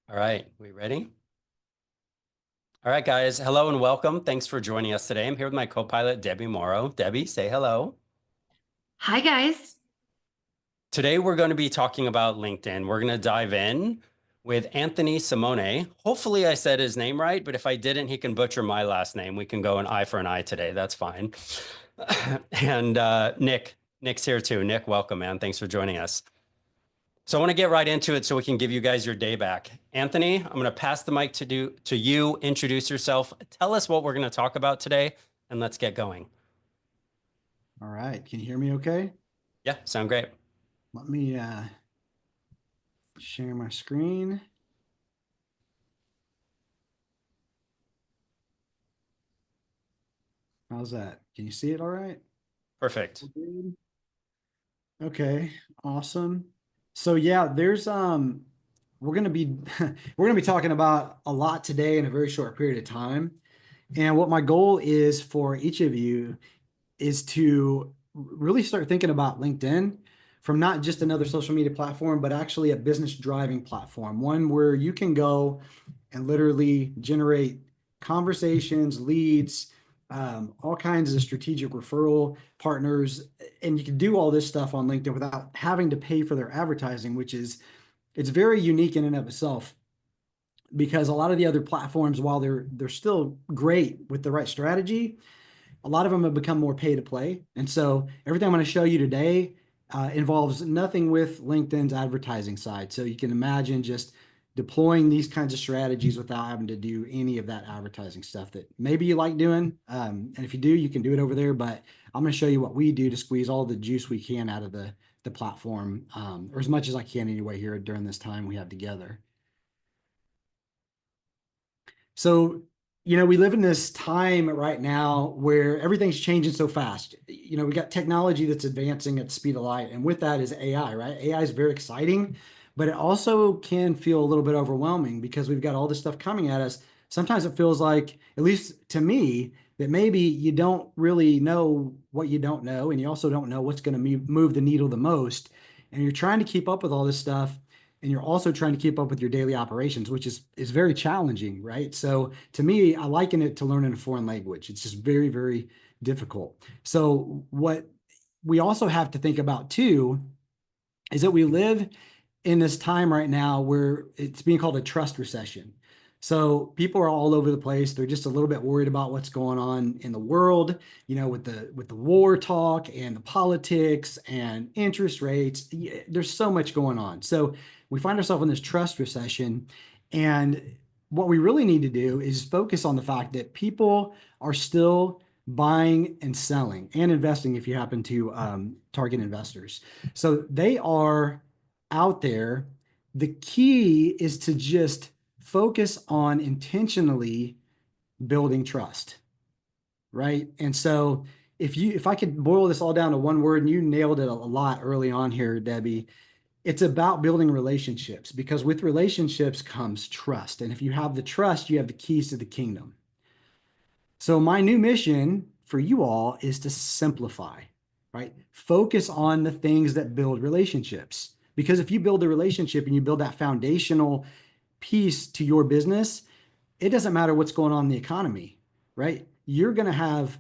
All right, we ready? All right, guys. Hello and welcome. Thanks for joining us today. I'm here with my co-pilot, Debbie Morrow. Debbie, say hello. Hi, guys. Today, we're going to be talking about LinkedIn. We're going to dive in with Anthony Simone. Hopefully, I said his name right, but if I didn't, he can butcher my last name. We can go an eye for an eye today. That's fine. And Nick's here too. Nick, welcome, man. Thanks for joining us. So I want to get right into it so we can give you guys your day back. Anthony, I'm going to pass the mic to you. Introduce yourself. Tell us what we're going to talk about today, and let's get going. All right. Can you hear me okay? Yeah, sound great. Let me share my screen. How's that? Can you see it all right? Perfect. Okay, awesome. So yeah, there's we're gonna be we're gonna be talking about a lot today in a very short period of time. And what my goal is for each of you is to really start thinking about LinkedIn from not just another social media platform, but actually a business driving platform, one where you can go and literally generate conversations, leads, all kinds of strategic referral partners. And you can do all this stuff on LinkedIn without having to pay for their advertising, which is, it's very unique in and of itself because a lot of the other platforms, while they're still great with the right strategy, a lot of them have become more pay to play. And so everything I'm going to show you today involves nothing with LinkedIn's advertising side. So you can imagine just deploying these kinds of strategies without having to do any of that advertising stuff that maybe you like doing. And if you do, you can do it over there. But I'm going to show you what we do to squeeze all the juice we can out of the platform, or as much as I can anyway here during this time we have together. So, we live in this time right now where everything's changing so fast. We got technology that's advancing at the speed of light, and with that is AI, right? AI is very exciting, but it also can feel a little bit overwhelming because we've got all this stuff coming at us. Sometimes it feels like, at least to me, that maybe you don't really know what you don't know, and you also don't know what's going to move the needle the most. And you're trying to keep up with all this stuff, and you're also trying to keep up with your daily operations, which is very challenging, right? So to me, I liken it to learning a foreign language. It's just very, very difficult. So what we also have to think about too is that we live in this time right now where it's being called a trust recession. So people are all over the place. They're just a little bit worried about what's going on in the world, with the war talk and the politics and interest rates. There's so much going on. So we find ourselves in this trust recession. And what we really need to do is focus on the fact that people are still buying and selling and investing if you happen to target investors. So they are out there. The key is to just focus on intentionally building trust, right? And so if I could boil this all down to one word, and you nailed it a lot early on here, Debbie, it's about building relationships, because with relationships comes trust. And if you have the trust, you have the keys to the kingdom. So my new mission for you all is to simplify, right? Focus on the things that build relationships. Because if you build a relationship and you build that foundational piece to your business, it doesn't matter what's going on in the economy, right? You're going to have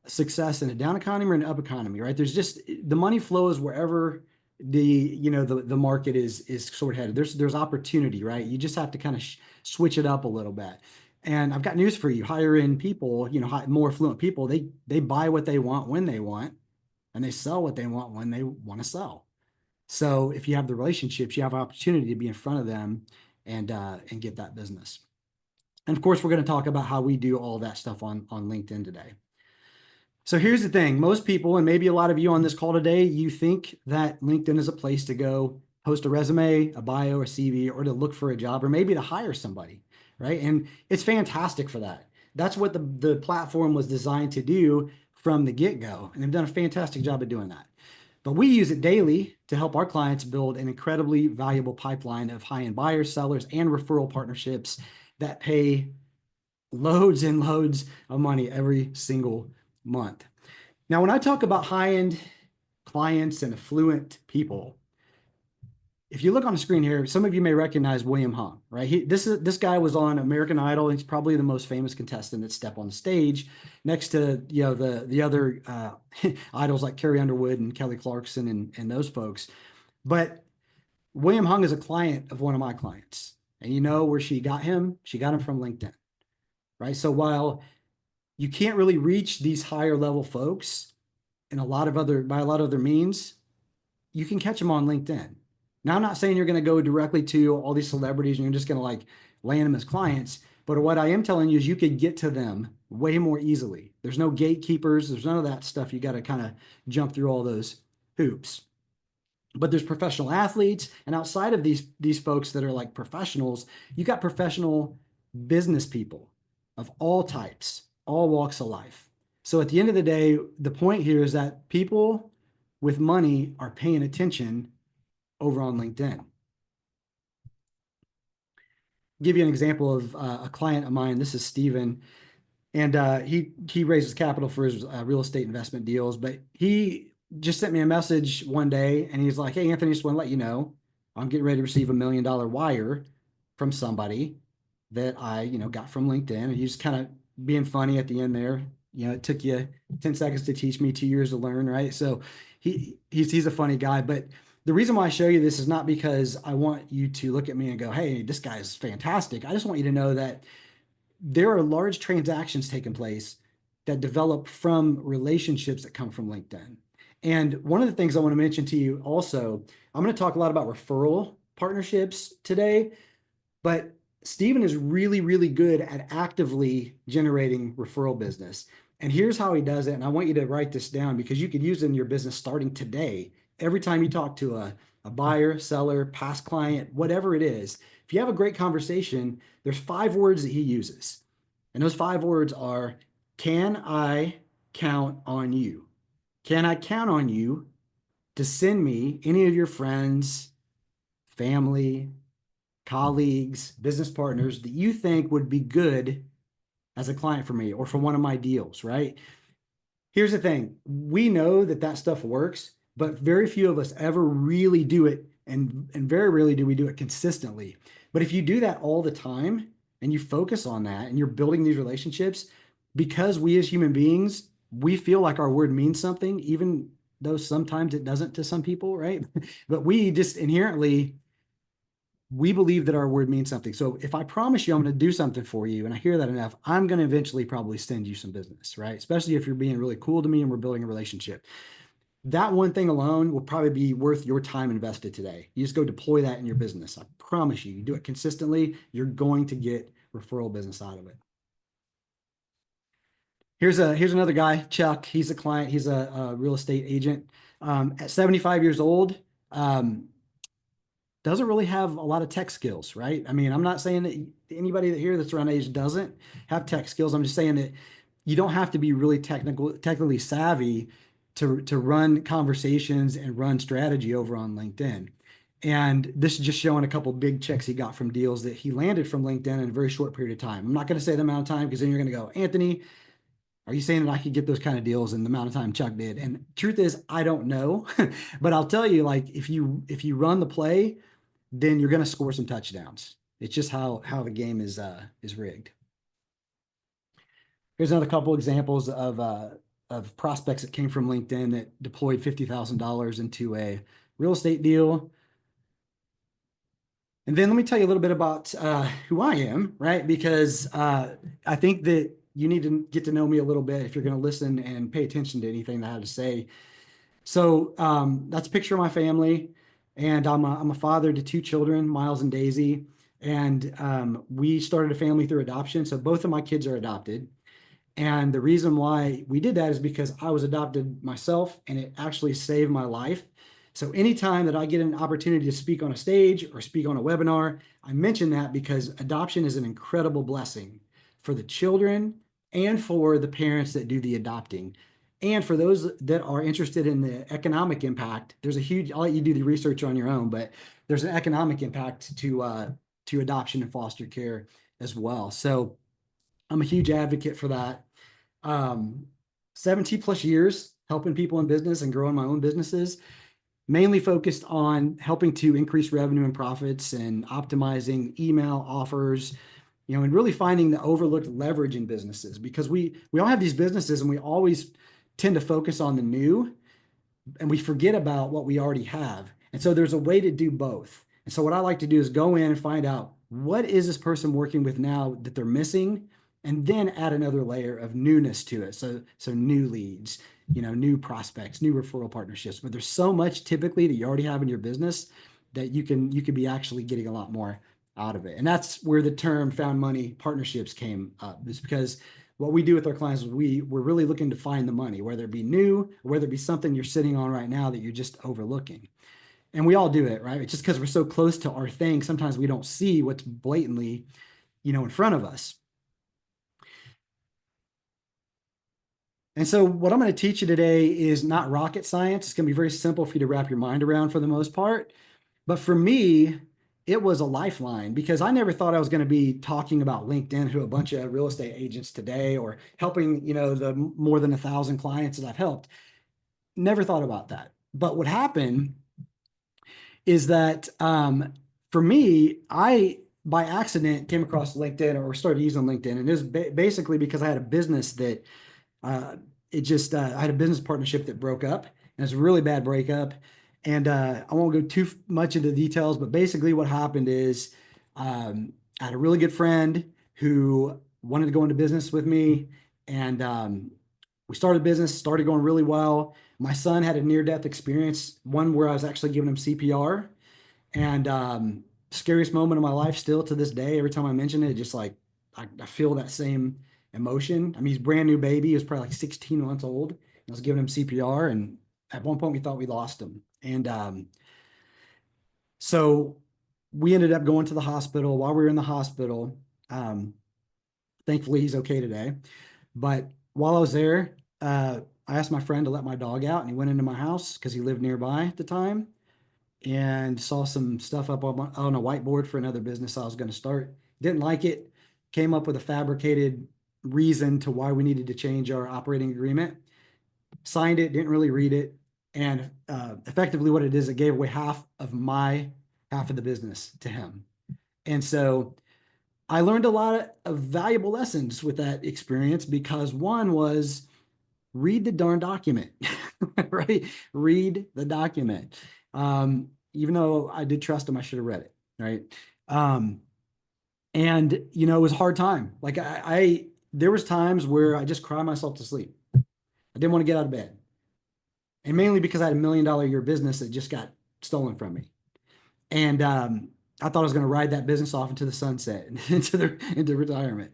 success in a down economy or an up economy, right? There's just the money flows wherever the market is sort of headed. There's opportunity, right? You just have to kind of switch it up a little bit. And I've got news for you: higher end people, more affluent people, they buy what they want when they want, and they sell what they want when they want to sell. So if you have the relationships, you have opportunity to be in front of them and get that business. And of course, we're going to talk about how we do all that stuff on LinkedIn today. So here's the thing: most people, and maybe a lot of you on this call today, you think that LinkedIn is a place to go post a resume, a bio, a CV, or to look for a job, or maybe to hire somebody, right? And it's fantastic for that. That's what the platform was designed to do from the get-go. And they've done a fantastic job of doing that. But we use it daily to help our clients build an incredibly valuable pipeline of high-end buyers, sellers, and referral partnerships that pay loads and loads of money every single month. Now, when I talk about high-end clients and affluent people, if you look on the screen here, some of you may recognize William Hung, right? This guy was on American Idol. He's probably the most famous contestant that stepped on the stage next to, you know, the other idols like Carrie Underwood and Kelly Clarkson and those folks. But William Hung is a client of one of my clients. And you know where she got him? She got him from LinkedIn, right? So while you can't really reach these higher level folks by a lot of other means, you can catch them on LinkedIn. Now, I'm not saying you're going to go directly to all these celebrities and you're just going to like land them as clients. But what I am telling you is you could get to them way more easily. There's no gatekeepers. There's none of that stuff. You got to kind of jump through all those hoops. But there's professional athletes. And outside of these folks that are like professionals, you got professional business people of all types, all walks of life. So at the end of the day, the point here is that people with money are paying attention over on LinkedIn. Give you an example of a client of mine. This is Steven, and he raises capital for his real estate investment deals, but he just sent me a message one day and he's like, "Hey, Anthony, just want to let you know, I'm getting ready to receive $1 million wire from somebody that I, got from LinkedIn." And he's kind of being funny at the end there. It took you 10 seconds to teach me, 2 years to learn, right? So he's a funny guy, but the reason why I show you this is not because I want you to look at me and go, "Hey, this guy is fantastic." I just want you to know that there are large transactions taking place that develop from relationships that come from LinkedIn. And one of the things I want to mention to you also, I'm going to talk a lot about referral partnerships today, but Steven is really, really good at actively generating referral business. And here's how he does it. And I want you to write this down because you could use it in your business starting today. Every time you talk to a buyer, seller, past client, whatever it is, if you have a great conversation, there's 5 words that he uses. And those 5 words are, can I count on you? Can I count on you to send me any of your friends, family, colleagues, business partners that you think would be good as a client for me or for one of my deals, right? Here's the thing. We know that stuff works, but very few of us ever really do it. And very rarely do we do it consistently. But if you do that all the time and you focus on that and you're building these relationships, because we as human beings, we feel like our word means something, even though sometimes it doesn't to some people, right? But we just inherently, we believe that our word means something. So if I promise you I'm going to do something for you and I hear that enough, I'm going to eventually probably send you some business, right? Especially if you're being really cool to me and we're building a relationship. That one thing alone will probably be worth your time invested today. You just go deploy that in your business. I promise you, you do it consistently, you're going to get referral business out of it. Here's another guy, Chuck. He's a client. He's a real estate agent. At 75 years old, doesn't really have a lot of tech skills, right? I mean, I'm not saying that anybody here that's around age doesn't have tech skills. I'm just saying that you don't have to be really technically savvy to run conversations and run strategy over on LinkedIn. And this is just showing a couple big checks he got from deals that he landed from LinkedIn in a very short period of time. I'm not going to say the amount of time because then you're going to go, "Anthony, are you saying that I could get those kind of deals in the amount of time Chuck did?" And truth is, I don't know, but I'll tell you, like, if you run the play, then you're going to score some touchdowns. It's just how the game is rigged. Here's another couple examples of prospects that came from LinkedIn that deployed $50,000 into a real estate deal. And then let me tell you a little bit about who I am, right? Because I think that you need to get to know me a little bit if you're going to listen and pay attention to anything that I have to say. So that's a picture of my family. And I'm a father to 2 children, Miles and Daisy. And we started a family through adoption. So both of my kids are adopted. And the reason why we did that is because I was adopted myself and it actually saved my life. So anytime that I get an opportunity to speak on a stage or speak on a webinar, I mention that because adoption is an incredible blessing for the children and for the parents that do the adopting. And for those that are interested in the economic impact, there's a huge, I'll let you do the research on your own, but there's an economic impact to adoption and foster care as well. So I'm a huge advocate for that. 17 plus years helping people in business and growing my own businesses. mainly focused on helping to increase revenue and profits and optimizing email offers, and really finding the overlooked leverage in businesses, because we all have these businesses and we always tend to focus on the new and we forget about what we already have. And so there's a way to do both. And so what I like to do is go in and find out, what is this person working with now that they're missing? And then add another layer of newness to it. So new leads, new prospects, new referral partnerships. But there's so much typically that you already have in your business that you could be actually getting a lot more out of it. And that's where the term found money partnerships came up, is because what we do with our clients is we're really looking to find the money, whether it be new or whether it be something you're sitting on right now that you're just overlooking. And we all do it, right? It's just because we're so close to our thing, sometimes we don't see what's blatantly, in front of us. And so what I'm going to teach you today is not rocket science. It's going to be very simple for you to wrap your mind around for the most part. But for me, it was a lifeline, because I never thought I was going to be talking about LinkedIn to a bunch of real estate agents today, or helping, the more than 1,000 clients that I've helped. Never thought about that. But what happened is that for me, I by accident came across LinkedIn, or started using LinkedIn. And it was basically because I had a business that I had a business partnership that broke up, and it was a really bad breakup. And I won't go too much into the details, but basically what happened is I had a really good friend who wanted to go into business with me, and we started business, started going really well. My son had a near-death experience, one where I was actually giving him CPR, and scariest moment of my life still to this day. Every time I mention it, just like I feel that same emotion. I mean, he's a brand new baby. He was probably like 16 months old. I was giving him CPR, and at one point we thought we lost him. And so we ended up going to the hospital. While we were in the hospital, thankfully he's okay today. But while I was there, I asked my friend to let my dog out, and he went into my house because he lived nearby at the time, and saw some stuff up on a whiteboard for another business I was going to start. Didn't like it. Came up with a fabricated reason to why we needed to change our operating agreement. Signed it, didn't really read it. And effectively what it is, it gave away half of the business to him. And so I learned a lot of valuable lessons with that experience, because one was, read the darn document, right? Read the document. Even though I did trust him, I should have read it, right? And it was a hard time. Like there was times where I just cried myself to sleep. I didn't want to get out of bed. And mainly because I had $1 million a year business that just got stolen from me. And I thought I was going to ride that business off into the sunset, into retirement.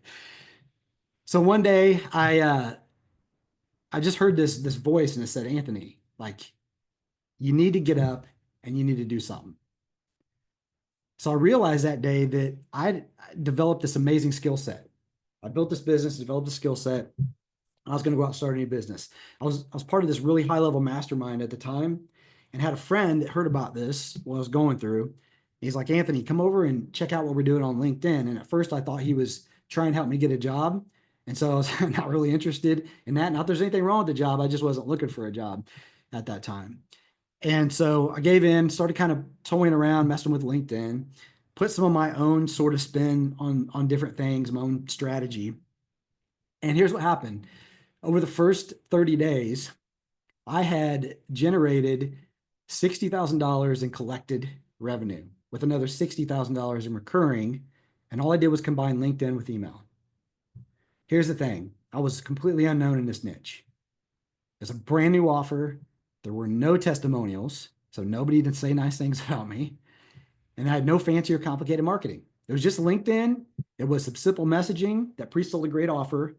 So one day I just heard this voice, and it said, Anthony, like, you need to get up and you need to do something. So I realized that day that I developed this amazing skill set. I built this business, developed a skill set. I was going to go out and start a new business. I was part of this really high level mastermind at the time, and had a friend that heard about this while I was going through. He's like, Anthony, come over and check out what we're doing on LinkedIn. And at first I thought he was trying to help me get a job. And so I was not really interested in that. Not that there's anything wrong with the job. I just wasn't looking for a job at that time. And so I gave in, started kind of toying around, messing with LinkedIn, put some of my own sort of spin on different things, my own strategy. And here's what happened. Over the first 30 days, I had generated $60,000 in collected revenue, with another $60,000 in recurring. And all I did was combine LinkedIn with email. Here's the thing. I was completely unknown in this niche. It's a brand new offer. There were no testimonials, so nobody did say nice things about me. And I had no fancy or complicated marketing. It was just LinkedIn. It was some simple messaging that pre-sold a great offer,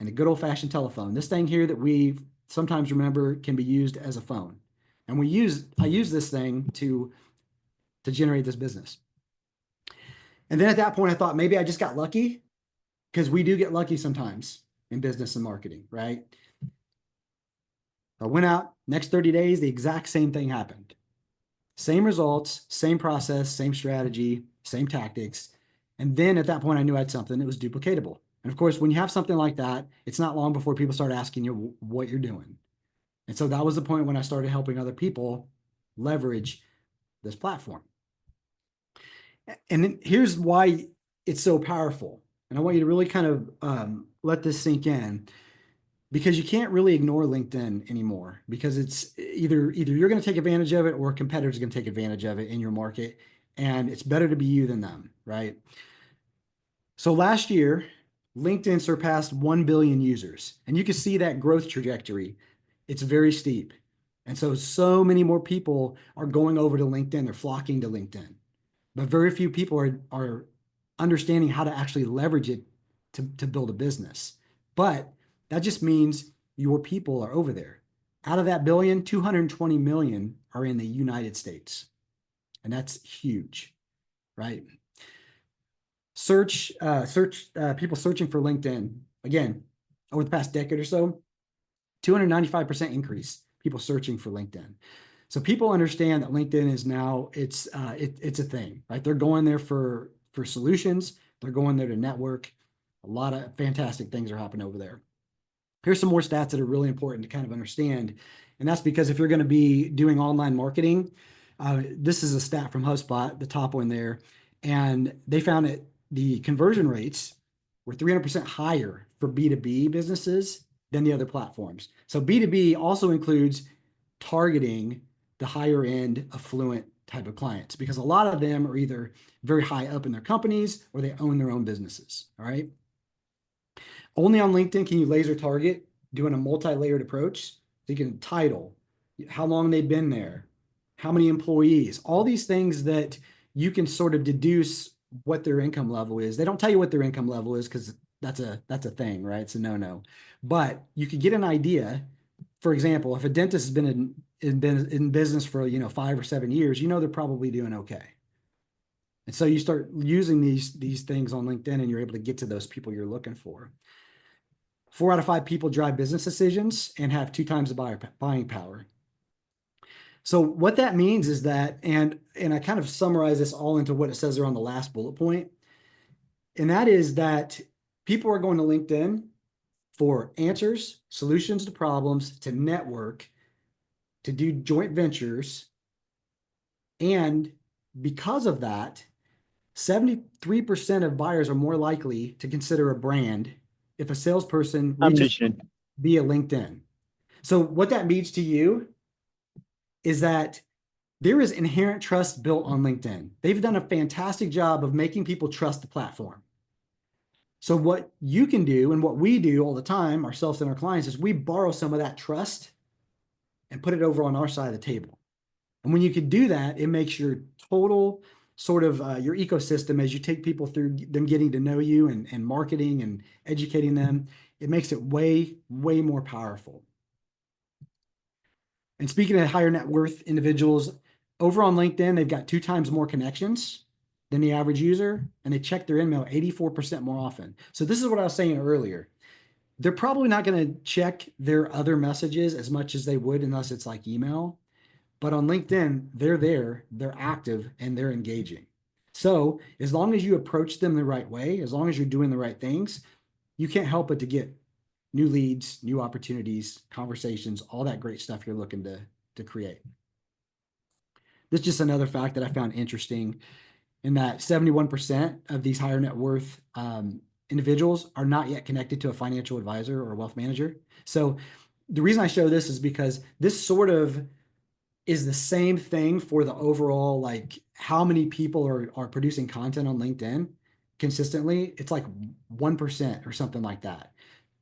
and a good old-fashioned telephone. This thing here that we sometimes remember can be used as a phone. And I use this thing to generate this business. And then at that point, I thought maybe I just got lucky, because we do get lucky sometimes in business and marketing, right? I went out, next 30 days, the exact same thing happened. Same results, same process, same strategy, same tactics. And then at that point, I knew I had something that was duplicatable. And of course, when you have something like that, it's not long before people start asking you what you're doing. And so that was the point when I started helping other people leverage this platform. And then here's why it's so powerful. And I want you to really kind of let this sink in, because you can't really ignore LinkedIn anymore, because it's either you're going to take advantage of it or a competitor's going to take advantage of it in your market. And it's better to be you than them, right? So last year, LinkedIn surpassed 1 billion users, and you can see that growth trajectory. It's very steep. And so many more people are going over to LinkedIn. They're flocking to LinkedIn, but very few people are understanding how to actually leverage it to build a business. But that just means your people are over there. Out of that billion, 220 million are in the United States. And that's huge, right? People searching for LinkedIn, again, over the past decade or so, 295% increase, people searching for LinkedIn. So people understand that LinkedIn is now, it's a thing, right? They're going there for solutions. They're going there to network. A lot of fantastic things are happening over there. Here's some more stats that are really important to kind of understand. And that's because if you're going to be doing online marketing, this is a stat from HubSpot, the top one there. And they found that the conversion rates were 300% higher for B2B businesses than the other platforms. So B2B also includes targeting the higher end affluent type of clients, because a lot of them are either very high up in their companies or they own their own businesses. All right. Only on LinkedIn can you laser target doing a multi-layered approach. So you can title, how long they've been there, how many employees, all these things that you can sort of deduce what their income level is. They don't tell you what their income level is because that's a thing, right? It's a no-no. But you could get an idea. For example, if a dentist has been in business for 5 or 7 years, they're probably doing okay. And so you start using these things on LinkedIn, and you're able to get to those people you're looking for. 4 out of 5 people drive business decisions and have 2 times the buying power. So what that means is that, and I kind of summarize this all into what it says there on the last bullet point, and that is that people are going to LinkedIn for answers, solutions to problems, to network, to do joint ventures. And because of that, 73% of buyers are more likely to consider a brand if a salesperson reaches via LinkedIn. So what that means to you is that there is inherent trust built on LinkedIn. They've done a fantastic job of making people trust the platform. So what you can do, and what we do all the time, ourselves and our clients, is we borrow some of that trust and put it over on our side of the table. And when you can do that, it makes your total sort of your ecosystem, as you take people through them getting to know you and marketing and educating them, it makes it way, way more powerful. And speaking of higher net worth individuals, over on LinkedIn, they've got 2 times more connections than the average user, and they check their email 84% more often. So this is what I was saying earlier. They're probably not going to check their other messages as much as they would unless it's like email. But on LinkedIn, they're there, they're active, and they're engaging. So as long as you approach them the right way, as long as you're doing the right things, you can't help but to get new leads, new opportunities, conversations, all that great stuff you're looking to create. This is just another fact that I found interesting, in that 71% of these higher net worth individuals are not yet connected to a financial advisor or a wealth manager. So the reason I show this is because this sort of is the same thing for the overall, like how many people are producing content on LinkedIn consistently. It's like 1% or something like that.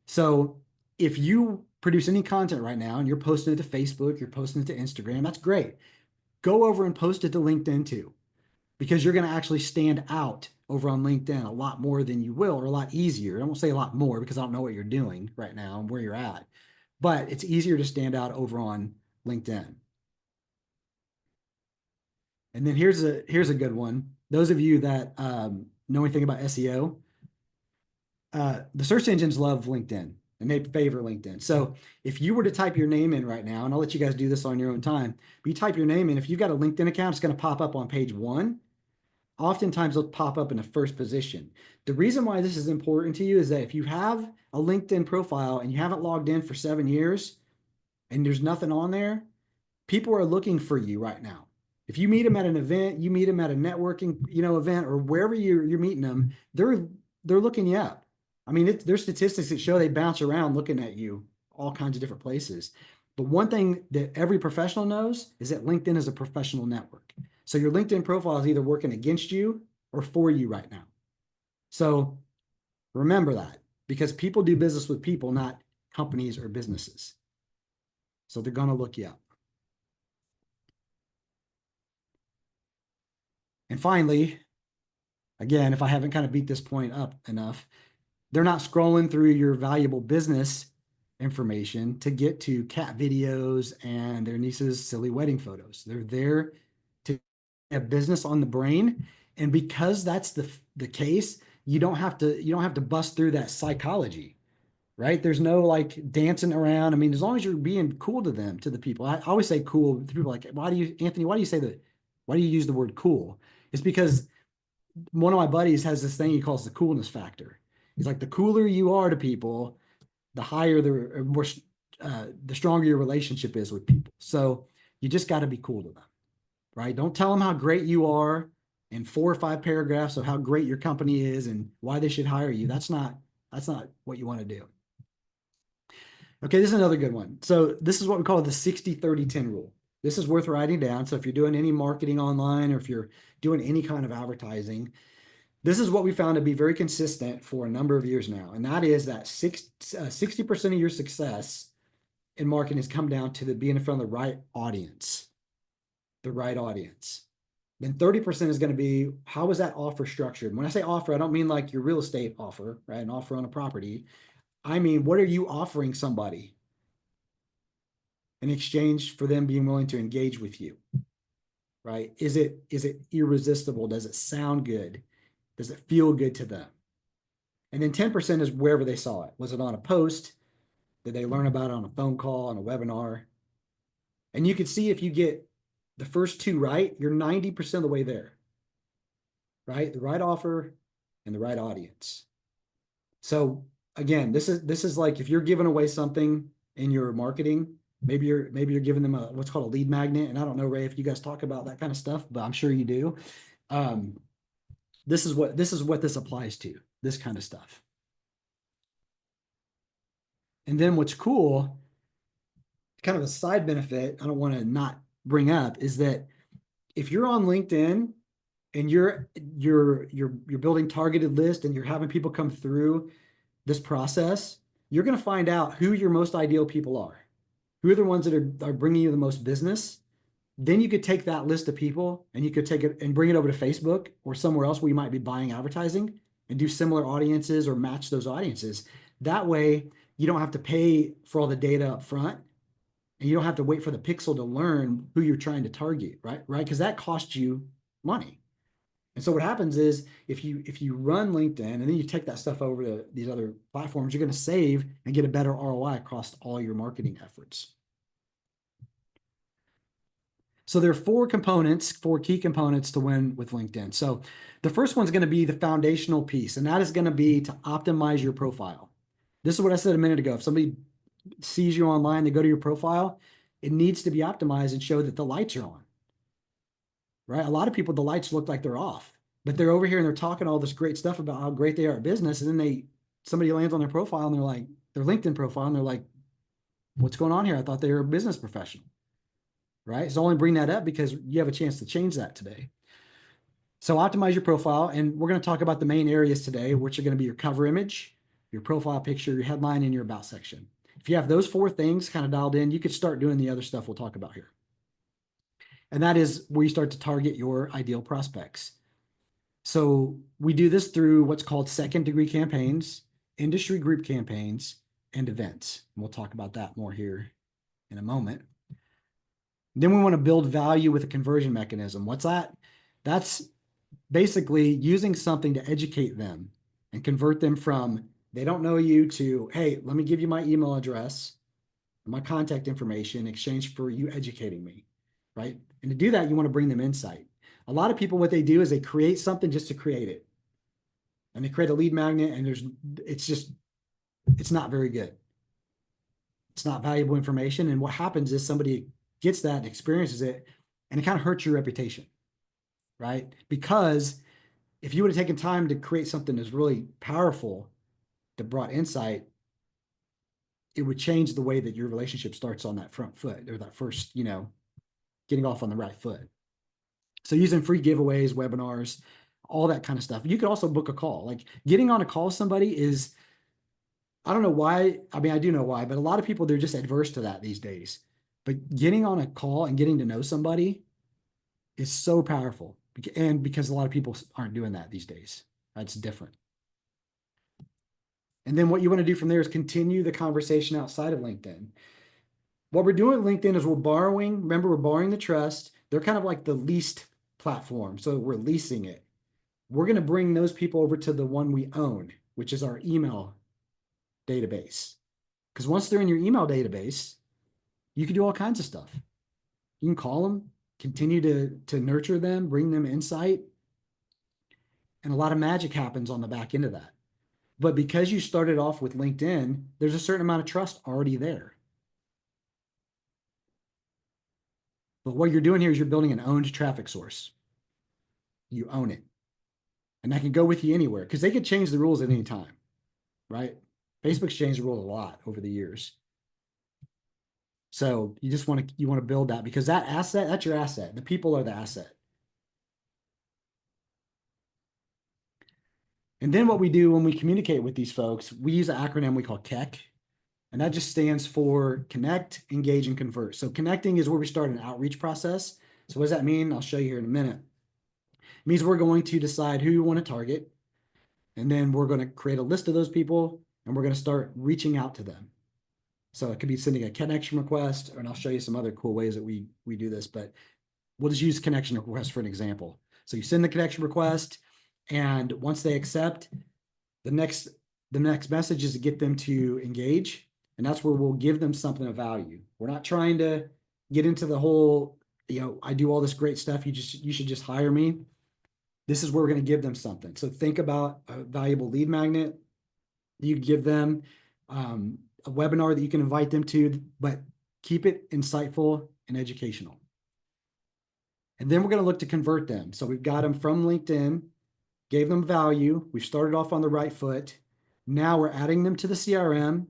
So if you produce any content right now and you're posting it to Facebook, you're posting it to Instagram, that's great. Go over and post it to LinkedIn too, because you're going to actually stand out over on LinkedIn a lot more than you will, or a lot easier. I won't say a lot more because I don't know what you're doing right now and where you're at, but it's easier to stand out over on LinkedIn. And then here's a good one. Those of you that know anything about SEO, the search engines love LinkedIn and they favor LinkedIn. So if you were to type your name in right now, and I'll let you guys do this on your own time, but you type your name in, if you've got a LinkedIn account, it's going to pop up on page 1. Oftentimes they'll pop up in the first position. The reason why this is important to you is that if you have a LinkedIn profile and you haven't logged in for 7 years and there's nothing on there, People are looking for you right now. If you meet them at an event, you meet them at a networking, event, or wherever you're meeting them, they're looking you up. I mean, there's statistics that show they bounce around looking at you all kinds of different places. But one thing that every professional knows is that LinkedIn is a professional network. So your LinkedIn profile is either working against you or for you right now. So remember that, because people do business with people, not companies or businesses. So they're going to look you up. And finally, again, if I haven't kind of beat this point up enough, they're not scrolling through your valuable business information to get to cat videos and their niece's silly wedding photos. They're there to have business on the brain. And because that's the case, you don't have to bust through that psychology, right? There's no like dancing around. I mean, as long as you're being cool to them, to the people. I always say cool to people, like, Anthony, why do you use the word cool? It's because one of my buddies has this thing he calls the coolness factor. He's like, the cooler you are to people, the higher the stronger your relationship is with people. So you just got to be cool to them, right? Don't tell them how great you are in 4 or 5 paragraphs of how great your company is and why they should hire you. That's not what you want to do. Okay, this is another good one. So this is what we call the 60-30-10 rule. This is worth writing down. So if you're doing any marketing online or if you're doing any kind of advertising, this is what we found to be very consistent for a number of years now. And that is that 60% of your success in marketing has come down to being in front of the right audience. The right audience. Then 30% is going to be, how is that offer structured? When I say offer, I don't mean like your real estate offer, right? An offer on a property. I mean, what are you offering somebody in exchange for them being willing to engage with you, right? Is it irresistible? Does it sound good? Does it feel good to them? And then 10% is wherever they saw it. Was it on a post? Did they learn about it on a phone call, on a webinar? And you can see if you get the first 2 right, you're 90% of the way there, right? The right offer and the right audience. So again, this is like if you're giving away something in your marketing, maybe you're giving them what's called a lead magnet. And I don't know, Ray, if you guys talk about that kind of stuff, but I'm sure you do. This is what this applies to, this kind of stuff. And then what's cool, kind of a side benefit I don't want to not bring up, is that if you're on LinkedIn and you're building targeted list and you're having people come through this process, you're going to find out who your most ideal people are, who are the ones that are bringing you the most business. Then you could take that list of people and you could take it and bring it over to Facebook or somewhere else where you might be buying advertising and do similar audiences or match those audiences. That way you don't have to pay for all the data up front and you don't have to wait for the pixel to learn who you're trying to target, right? Because that costs you money. And so what happens is if you run LinkedIn and then you take that stuff over to these other platforms, you're going to save and get a better ROI across all your marketing efforts. So there are 4 key components to win with LinkedIn. So the first one's going to be the foundational piece, and that is going to be to optimize your profile. This is what I said a minute ago. If somebody sees you online, they go to your profile, it needs to be optimized and show that the lights are on, right? A lot of people, the lights look like they're off, but they're over here and they're talking all this great stuff about how great they are at business. And then somebody lands on their profile and they're like, their LinkedIn profile, and they're like, what's going on here? I thought they were a business professional. Right? So I only bring that up because you have a chance to change that today. So optimize your profile. And we're going to talk about the main areas today, which are going to be your cover image, your profile picture, your headline, and your about section. If you have those 4 things kind of dialed in, you could start doing the other stuff we'll talk about here. And that is where you start to target your ideal prospects. So we do this through what's called second-degree campaigns, industry group campaigns, and events. And we'll talk about that more here in a moment. Then we want to build value with a conversion mechanism. What's that? That's basically using something to educate them and convert them from they don't know you to, hey, let me give you my email address, my contact information in exchange for you educating me, right? And to do that, you want to bring them insight. A lot of people, what they do is they create something just to create it. And they create a lead magnet and it's not very good. It's not valuable information. And what happens is somebody gets that and experiences it, and it kind of hurts your reputation, right? Because if you would have taken time to create something that's really powerful that brought insight, it would change the way that your relationship starts on that front foot, or that first, getting off on the right foot. So using free giveaways, webinars, all that kind of stuff. You could also book a call. Like getting on a call with somebody is, I don't know why. I mean, I do know why, but a lot of people, they're just adverse to that these days. But getting on a call and getting to know somebody is so powerful. And because a lot of people aren't doing that these days. That's different. And then what you want to do from there is continue the conversation outside of LinkedIn. What we're doing with LinkedIn is we're borrowing the trust. They're kind of like the leased platform. So we're leasing it. We're going to bring those people over to the one we own, which is our email database. Because once they're in your email database, you can do all kinds of stuff. You can call them, continue to nurture them, bring them insight. And a lot of magic happens on the back end of that. But because you started off with LinkedIn, there's a certain amount of trust already there. But what you're doing here is you're building an owned traffic source. You own it. And that can go with you anywhere because they could change the rules at any time, right? Facebook's changed the rules a lot over the years. So you just want to build that, because that asset, that's your asset. The people are the asset. And then what we do when we communicate with these folks, we use an acronym we call CEC. And that just stands for connect, engage, and convert. So connecting is where we start an outreach process. So what does that mean? I'll show you here in a minute. It means we're going to decide who you want to target. And then we're going to create a list of those people, and we're going to start reaching out to them. So it could be sending a connection request, and I'll show you some other cool ways that we do this, but we'll just use connection request for an example. So you send the connection request, and once they accept, the next message is to get them to engage. And that's where we'll give them something of value. We're not trying to get into the whole, I do all this great stuff, you should just hire me. This is where we're going to give them something. So think about a valuable lead magnet. You give them a webinar that you can invite them to, but keep it insightful and educational. And then we're going to look to convert them. So we've got them from LinkedIn, gave them value. We've started off on the right foot. Now we're adding them to the CRM.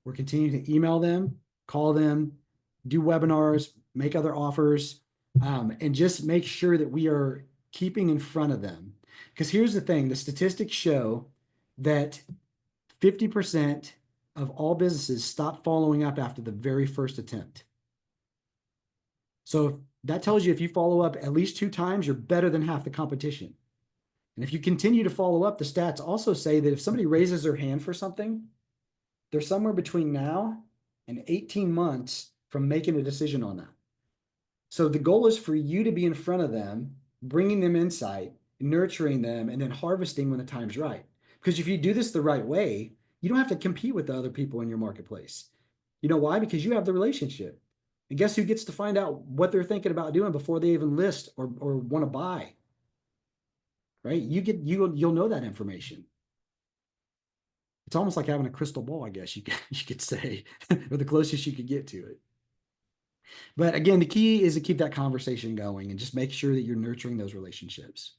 We're continuing to email them, call them, do webinars, make other offers, and just make sure that we are keeping in front of them. Because here's the thing, the statistics show that 50% of all businesses stop following up after the very first attempt. So that tells you if you follow up at least 2 times, you're better than half the competition. And if you continue to follow up, the stats also say that if somebody raises their hand for something, they're somewhere between now and 18 months from making a decision on that. So the goal is for you to be in front of them, bringing them insight, nurturing them, and then harvesting when the time's right. Because if you do this the right way, you don't have to compete with the other people in your marketplace. You know why? Because you have the relationship. And guess who gets to find out what they're thinking about doing before they even list or want to buy? Right? You'll know that information. It's almost like having a crystal ball, I guess you could say, or the closest you could get to it. But again, the key is to keep that conversation going and just make sure that you're nurturing those relationships.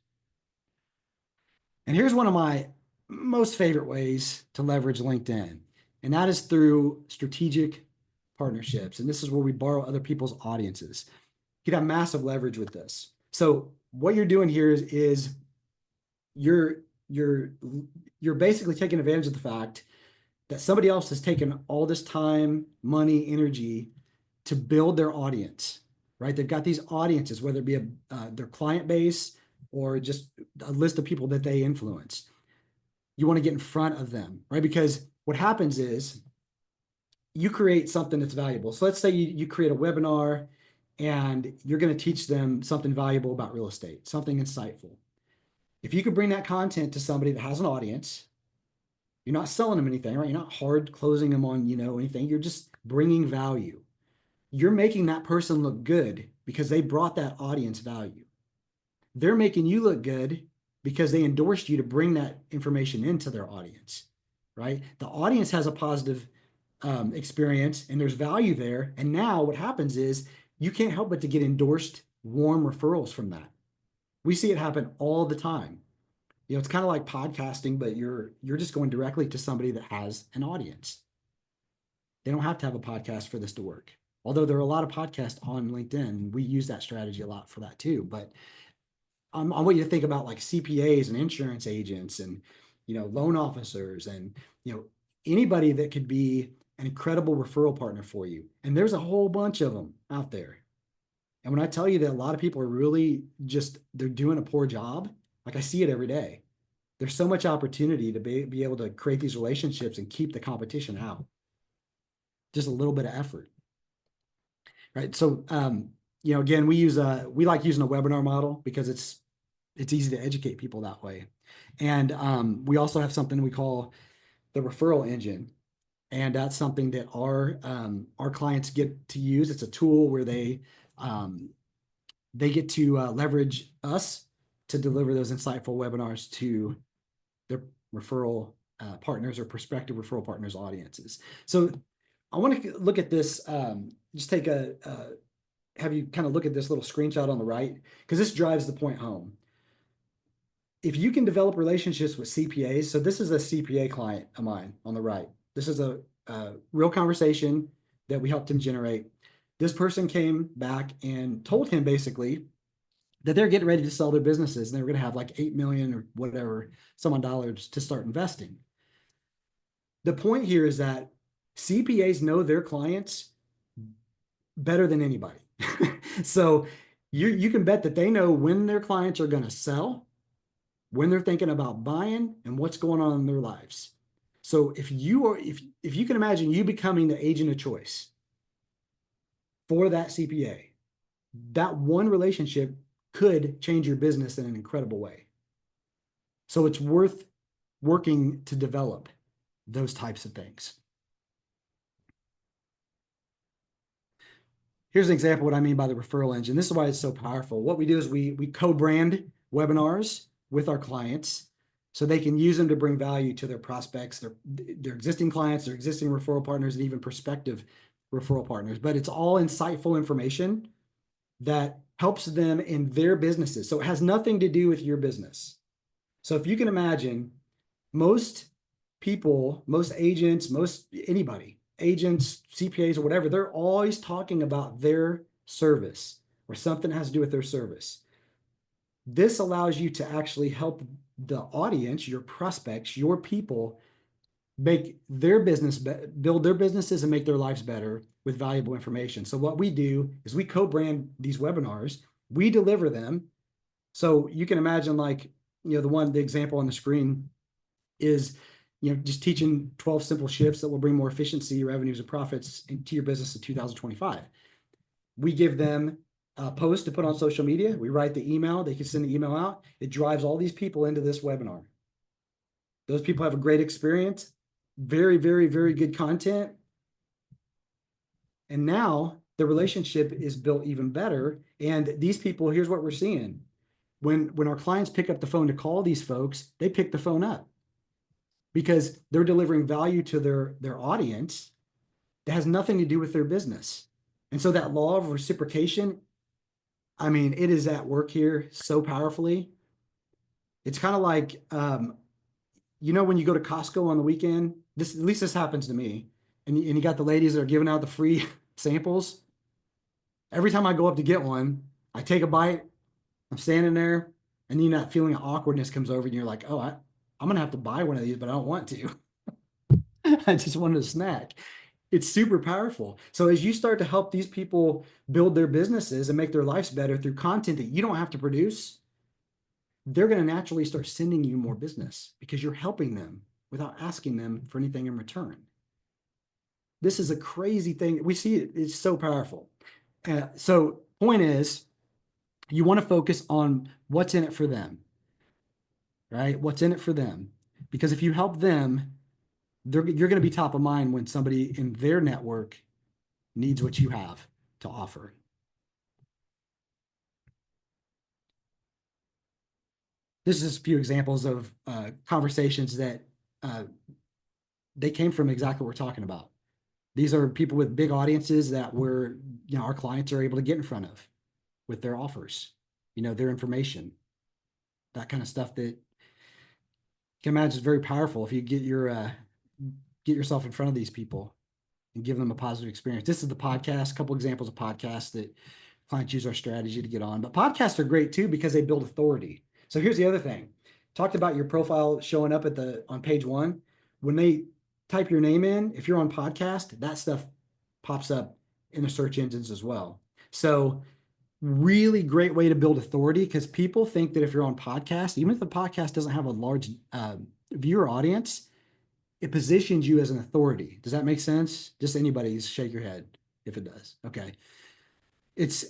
And here's one of my most favorite ways to leverage LinkedIn, and that is through strategic partnerships. And this is where we borrow other people's audiences. You can have massive leverage with this. So what you're doing here is you're basically taking advantage of the fact that somebody else has taken all this time, money, energy to build their audience, right? They've got these audiences, whether it be their client base or just a list of people that they influence. You want to get in front of them, right? Because what happens is you create something that's valuable. So let's say you create a webinar and you're going to teach them something valuable about real estate, something insightful. If you could bring that content to somebody that has an audience, you're not selling them anything, right? You're not hard closing them on, anything. You're just bringing value. You're making that person look good because they brought that audience value. They're making you look good because they endorsed you to bring that information into their audience, right? The audience has a positive experience and there's value there. And now what happens is you can't help but to get endorsed warm referrals from that. We see it happen all the time. You know, it's kind of like podcasting, but you're just going directly to somebody that has an audience. They don't have to have a podcast for this to work. Although there are a lot of podcasts on LinkedIn, we use that strategy a lot for that too. But I want you to think about like CPAs and insurance agents and, you know, loan officers and, you know, anybody that could be an incredible referral partner for you. And there's a whole bunch of them out there. And when I tell you that a lot of people are really just, they're doing a poor job, like I see it every day. There's so much opportunity to be able to create these relationships and keep the competition out. Just a little bit of effort. Right. So, you know, again, we like using a webinar model because it's easy to educate people that way. And we also have something we call the referral engine. And that's something that our clients get to use. It's a tool where they get to leverage us to deliver those insightful webinars to their referral partners or prospective referral partners audiences. So I want to look at this, just take have you kind of look at this little screenshot on the right, because this drives the point home. If you can develop relationships with CPAs, so this is a CPA client of mine on the right. This is a real conversation that we helped him generate. This person came back and told him basically that they're getting ready to sell their businesses and they were going to have like 8 million or whatever, some dollars to start investing. The point here is that CPAs know their clients better than anybody. So you can bet that they know when their clients are going to sell, when they're thinking about buying, and what's going on in their lives. So if you can imagine you becoming the agent of choice for that CPA, that one relationship could change your business in an incredible way. So it's worth working to develop those types of things. Here's an example of what I mean by the referral engine. This is why it's so powerful. What we do is we co-brand webinars with our clients so they can use them to bring value to their prospects, their existing clients, their existing referral partners, and even prospective referral partners. But it's all insightful information that helps them in their businesses. So it has nothing to do with your business. So if you can imagine, most people, most agents, anybody, agents, CPAs, or whatever, they're always talking about their service or something that has to do with their service. This allows you to actually help the audience, your prospects, your people, make their business, build their businesses and make their lives better with valuable information. So what we do is we co-brand these webinars, we deliver them. So you can imagine, like, you know, the example on the screen is, you know, just teaching 12 simple shifts that will bring more efficiency, revenues, and profits into your business in 2025. We give them a post to put on social media. We write the email. They can send the email out. It drives all these people into this webinar. Those people have a great experience, very, very, very good content. And now the relationship is built even better. And these people, here's what we're seeing. When our clients pick up the phone to call these folks, they pick the phone up because they're delivering value to their audience that has nothing to do with their business. And so that law of reciprocation, I mean, it is at work here so powerfully. It's kind of like, you know, when you go to Costco on the weekend, at least this happens to me, and you got the ladies that are giving out the free samples. Every time I go up to get one, I take a bite, I'm standing there, and then that feeling of awkwardness comes over, and you're like, oh, I'm going to have to buy one of these, but I don't want to. I just wanted a snack. It's super powerful. So as you start to help these people build their businesses and make their lives better through content that you don't have to produce, they're going to naturally start sending you more business because you're helping them without asking them for anything in return. This is a crazy thing. We see it. It's so powerful. So point is, you want to focus on what's in it for them, right? What's in it for them? Because if you help them, you're going to be top of mind when somebody in their network needs what you have to offer. This is a few examples of conversations that they came from exactly what we're talking about. These are people with big audiences that our clients are able to get in front of with their offers, their information, that kind of stuff that you can imagine is very powerful if you get yourself in front of these people and give them a positive experience. This is the podcast, a couple examples of podcasts that clients use our strategy to get on. But podcasts are great too because they build authority. So here's the other thing. Talked about your profile showing up on page 1. When they type your name in, if you're on podcast, that stuff pops up in the search engines as well. So really great way to build authority, because people think that if you're on podcast, even if the podcast doesn't have a large viewer audience, it positions you as an authority. Does that make sense? Just anybody shake your head if it does. Okay. It's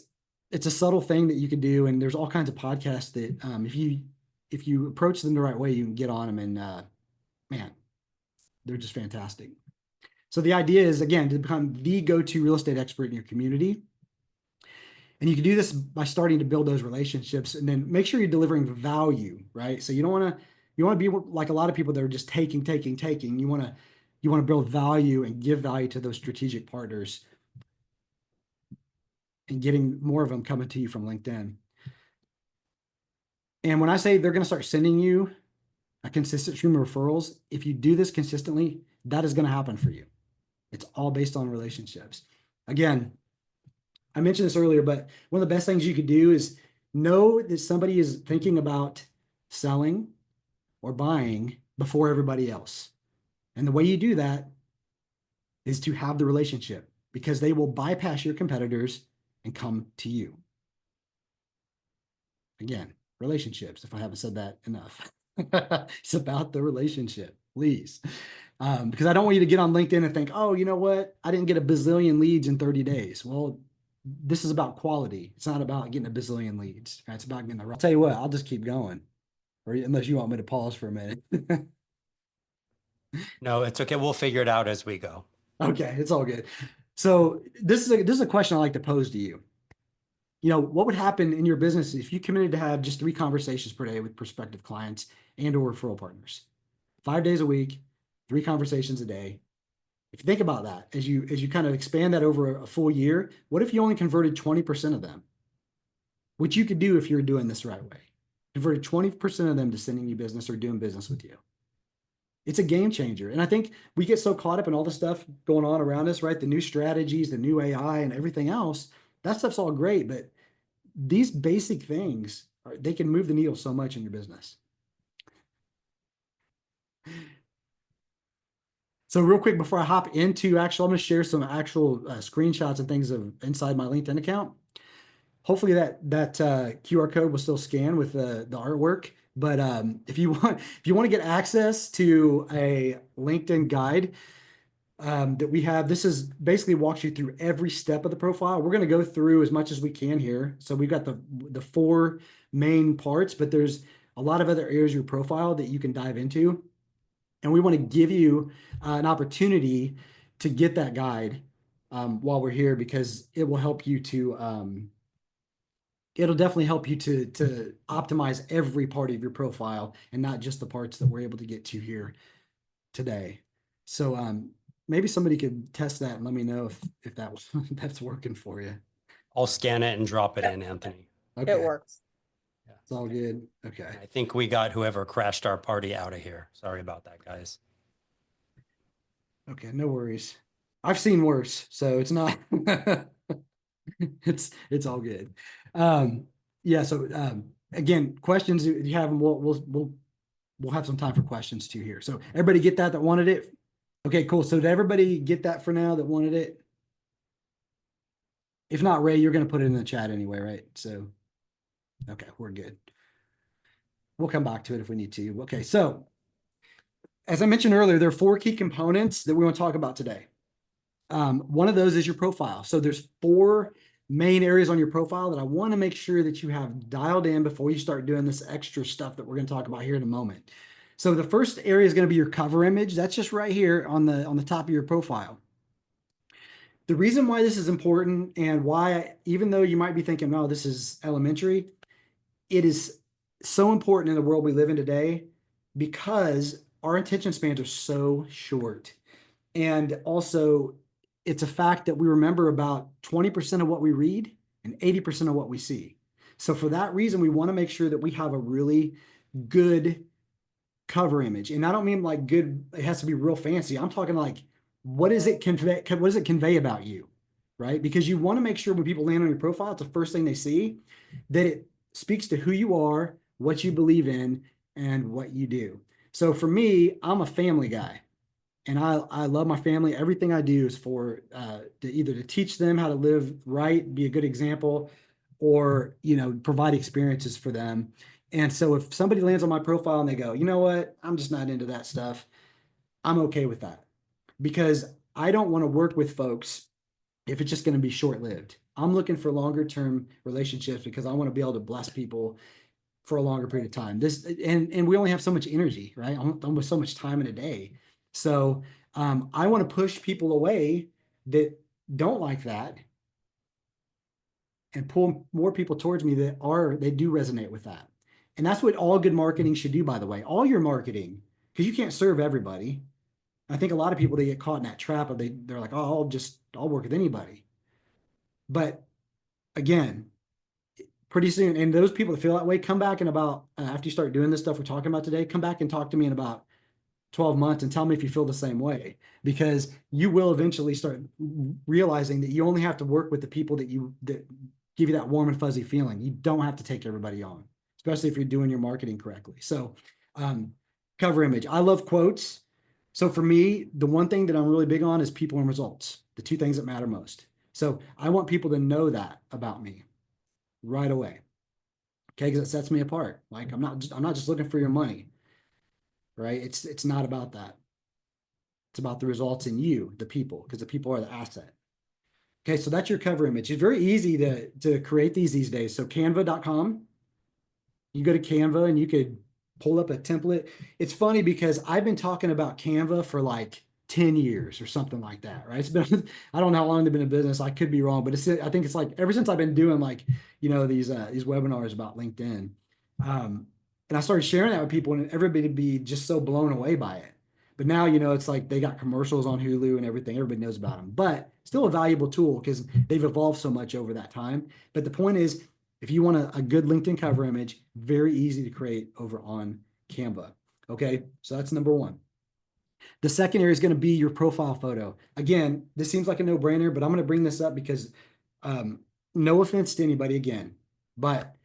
a subtle thing that you can do, and there's all kinds of podcasts that if you approach them the right way, you can get on them, and man, they're just fantastic. So the idea is, again, to become the go-to real estate expert in your community. And you can do this by starting to build those relationships, and then make sure you're delivering value, right? So you want to be like a lot of people that are just taking. You want to build value and give value to those strategic partners, and getting more of them coming to you from LinkedIn. And when I say they're going to start sending you a consistent stream of referrals, if you do this consistently, that is going to happen for you. It's all based on relationships. Again, I mentioned this earlier, but one of the best things you could do is know that somebody is thinking about selling or buying before everybody else. And the way you do that is to have the relationship, because they will bypass your competitors and come to you. Again, relationships, if I haven't said that enough. It's about the relationship, please. Because I don't want you to get on LinkedIn and think, oh, you know what? I didn't get a bazillion leads in 30 days. Well, this is about quality. It's not about getting a bazillion leads. Right? It's about getting the right. I'll tell you what, I'll just keep going. Or unless you want me to pause for a minute. No, it's okay. We'll figure it out as we go. Okay, it's all good. So this is a question I like to pose to you. What would happen in your business if you committed to have just 3 conversations per day with prospective clients and or referral partners? 5 days a week, 3 conversations a day. If you think about that, as you kind of expand that over a full year, what if you only converted 20% of them? Which you could do if you're doing this the right way. Converted 20% of them to sending you business or doing business with you. It's a game changer. And I think we get so caught up in all the stuff going on around us, right? The new strategies, the new AI and everything else. That stuff's all great, but these basic things, they can move the needle so much in your business. So real quick, before I hop into I'm going to share some actual screenshots and things of inside my LinkedIn account. Hopefully that QR code will still scan with the artwork. But if you want to get access to a LinkedIn guide that we have, this is basically walks you through every step of the profile. We're going to go through as much as we can here. So we've got the 4 main parts, but there's a lot of other areas of your profile that you can dive into. And we want to give you an opportunity to get that guide while we're here, because it will help you to, it'll definitely help you to optimize every part of your profile and not just the parts that we're able to get to here today. So maybe somebody could test that and let me know if that's working for you. I'll scan it and drop it in, Anthony. Okay. It works. It's all good. Okay. I think we got whoever crashed our party out of here. Sorry about that, guys. Okay, no worries. I've seen worse, so it's not it's all good. Yeah, so again, questions if you have them, we'll have some time for questions too here. So everybody get that wanted it? Okay, cool. So did everybody get that for now that wanted it? If not, Ray, you're going to put it in the chat anyway, right? So okay, we're good. We'll come back to it if we need to. Okay, so as I mentioned earlier, there are 4 key components that we want to talk about today. One of those is your profile. So there's 4 main areas on your profile that I want to make sure that you have dialed in before you start doing this extra stuff that we're going to talk about here in a moment. So the first area is going to be your cover image. That's just right here on the top of your profile. The reason why this is important, and why, even though you might be thinking, oh, this is elementary, it is so important in the world we live in today, because our attention spans are so short. And also, it's a fact that we remember about 20% of what we read and 80% of what we see. So for that reason, we want to make sure that we have a really good cover image. And I don't mean like good, it has to be real fancy. I'm talking like, what does it convey about you? Right? Because you want to make sure when people land on your profile, it's the first thing they see, that it speaks to who you are, what you believe in, and what you do. So for me, I'm a family guy. And I love my family. Everything I do is for to teach them how to live right, be a good example, or provide experiences for them. And so if somebody lands on my profile and they go, you know what, I'm just not into that stuff, I'm okay with that, because I don't want to work with folks if it's just going to be short-lived. I'm looking for longer term relationships because I want to be able to bless people for a longer period of time. And we only have so much energy, right? Almost so much time in a day. So I want to push people away that don't like that and pull more people towards me they do resonate with that. And that's what all good marketing should do, by the way. All your marketing, because you can't serve everybody. I think a lot of people, they get caught in that trap of they're like, oh, I'll work with anybody. But again, pretty soon, and those people that feel that way, come back in about, after you start doing this stuff we're talking about today, come back and talk to me in about 12 months and tell me if you feel the same way, because you will eventually start realizing that you only have to work with the people that give you that warm and fuzzy feeling. You don't have to take everybody on, especially if you're doing your marketing correctly. So cover image, I love quotes. So for me, the one thing that I'm really big on is people and results, the two things that matter most. So I want people to know that about me right away. Okay, because it sets me apart. Like I'm not just looking for your money, right? It's not about that. It's about the results in you, the people, because the people are the asset. Okay, so that's your cover image. It's very easy to create these days. So canva.com, you go to Canva and you could pull up a template. It's funny because I've been talking about Canva for like 10 years or something like that, right? It's been, I don't know how long they've been in business. I could be wrong, but I think it's like ever since I've been doing like, these webinars about LinkedIn. And I started sharing that with people and everybody would be just so blown away by it. But now, it's like they got commercials on Hulu and everything. Everybody knows about them, but still a valuable tool because they've evolved so much over that time. But the point is, if you want a good LinkedIn cover image, very easy to create over on Canva. Okay, so that's number one. The second area is going to be your profile photo. Again, this seems like a no-brainer, but I'm going to bring this up because no offense to anybody again, but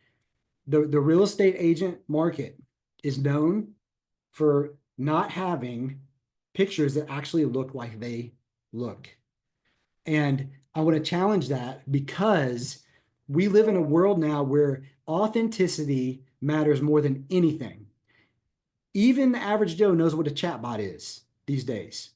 the real estate agent market is known for not having pictures that actually look like they look. And I want to challenge that because we live in a world now where authenticity matters more than anything. Even the average Joe knows what a chatbot is these days.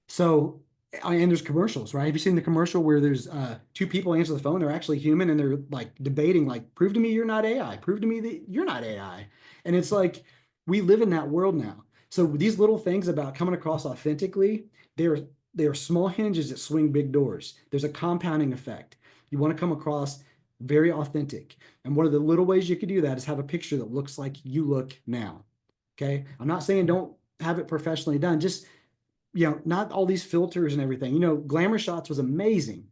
So, and there's commercials, right? Have you seen the commercial where there's two people answer the phone, they're actually human and they're like debating, like, prove to me you're not AI, prove to me that you're not AI. And it's like, we live in that world now. So these little things about coming across authentically, they are small hinges that swing big doors. There's a compounding effect. You want to come across very authentic. And one of the little ways you could do that is have a picture that looks like you look now. Okay. I'm not saying don't have it professionally done. Just, not all these filters and everything. Glamour Shots was amazing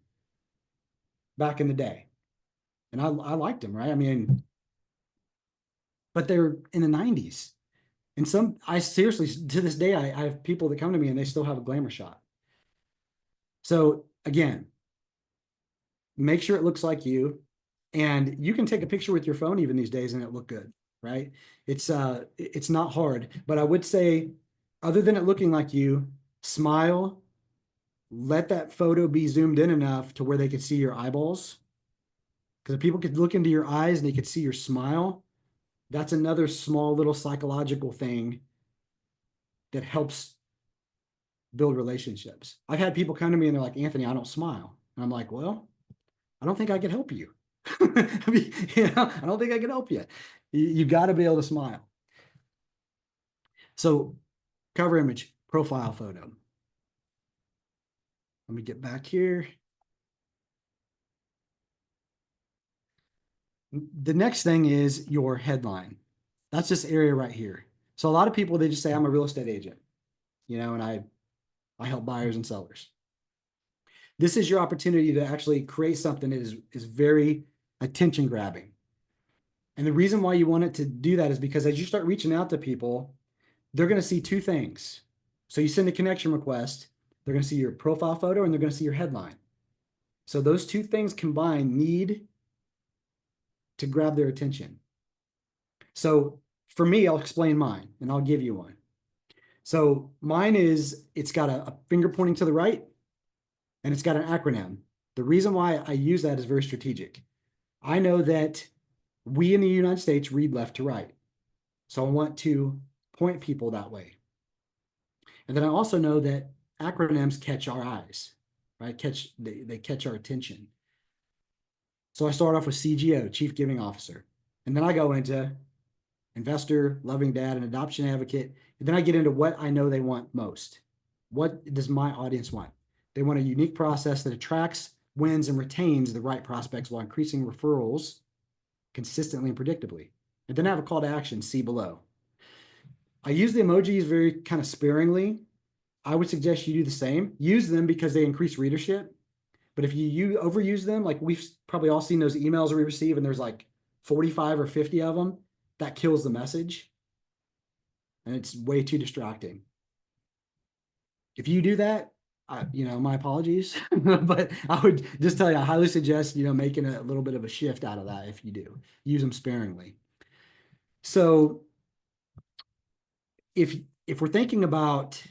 back in the day. And I liked them, right? I mean, but they're in the 90s. And I seriously, to this day, I have people that come to me and they still have a Glamour Shot. So again, make sure it looks like you. And you can take a picture with your phone even these days and it look good, right? It's not hard, but I would say, other than it looking like you, smile, let that photo be zoomed in enough to where they could see your eyeballs. Because if people could look into your eyes and they could see your smile, that's another small little psychological thing that helps build relationships. I've had people come to me and they're like, Anthony, I don't smile. And I'm like, well, I don't think I can help you. I mean, I don't think I can help you. You got to be able to smile. So cover image, profile photo. Let me get back here. The next thing is your headline. That's this area right here. So a lot of people, they just say, I'm a real estate agent, and I help buyers and sellers. This is your opportunity to actually create something that is very attention grabbing. And the reason why you want it to do that is because as you start reaching out to people, they're going to see two things. So you send a connection request, they're going to see your profile photo and they're going to see your headline. So those two things combined need to grab their attention. So for me, I'll explain mine and I'll give you one. So mine is, it's got a finger pointing to the right and it's got an acronym. The reason why I use that is very strategic. I know that we in the United States read left to right. So I want to point people that way. And then I also know that acronyms catch our eyes, right? They catch our attention. So I start off with CGO, Chief Giving Officer. And then I go into investor, loving dad, and adoption advocate. And then I get into what I know they want most. What does my audience want? They want a unique process that attracts, wins, and retains the right prospects while increasing referrals consistently and predictably. And then I have a call to action, see below. I use the emojis very kind of sparingly. I would suggest you do the same. Use them because they increase readership. But if you overuse them, like we've probably all seen those emails we receive and there's like 45 or 50 of them, that kills the message. And it's way too distracting. If you do that, my apologies, but I would just tell you, I highly suggest, making a little bit of a shift out of that. If you do, use them sparingly. So if we're thinking about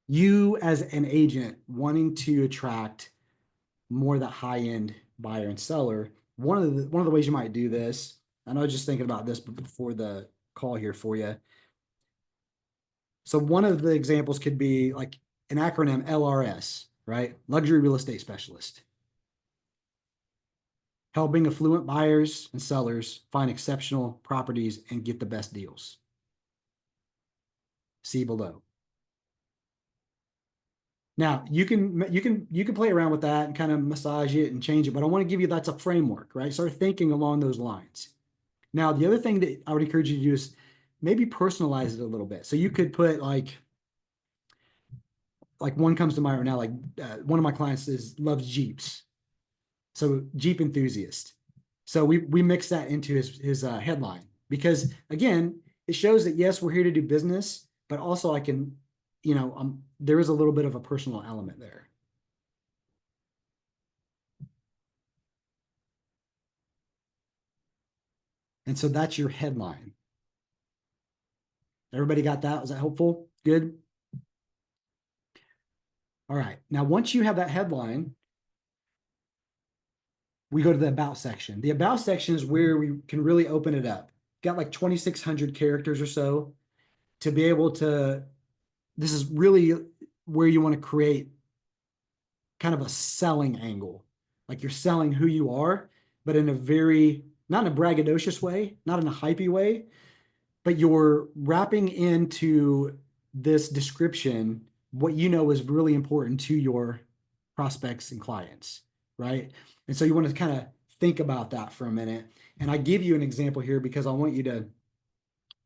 you as an agent wanting to attract more of that high-end buyer and seller, one of the ways you might do this, and I was just thinking about this before the call here for you. So one of the examples could be like an acronym LRS, right? Luxury Real Estate Specialist. Helping affluent buyers and sellers find exceptional properties and get the best deals. See below. Now you can play around with that and kind of massage it and change it, but I want to give you, that's a framework, right? Start thinking along those lines. Now, the other thing that I would encourage you to do is maybe personalize it a little bit. So you could put like one comes to mind right now, like one of my clients loves Jeeps. So Jeep enthusiast. So we mix that into his headline because again, it shows that yes, we're here to do business, but also I can, there is a little bit of a personal element there. And so that's your headline. Everybody got that? Was that helpful? Good. All right. Now, once you have that headline, we go to the about section. The about section is where we can really open it up. Got like 2,600 characters or so to be able to, this is really where you want to create kind of a selling angle. Like you're selling who you are, but in a very, not in a braggadocious way, not in a hypey way, but you're wrapping into this description what you know is really important to your prospects and clients, right? And so you want to kind of think about that for a minute. And I give you an example here because I want you to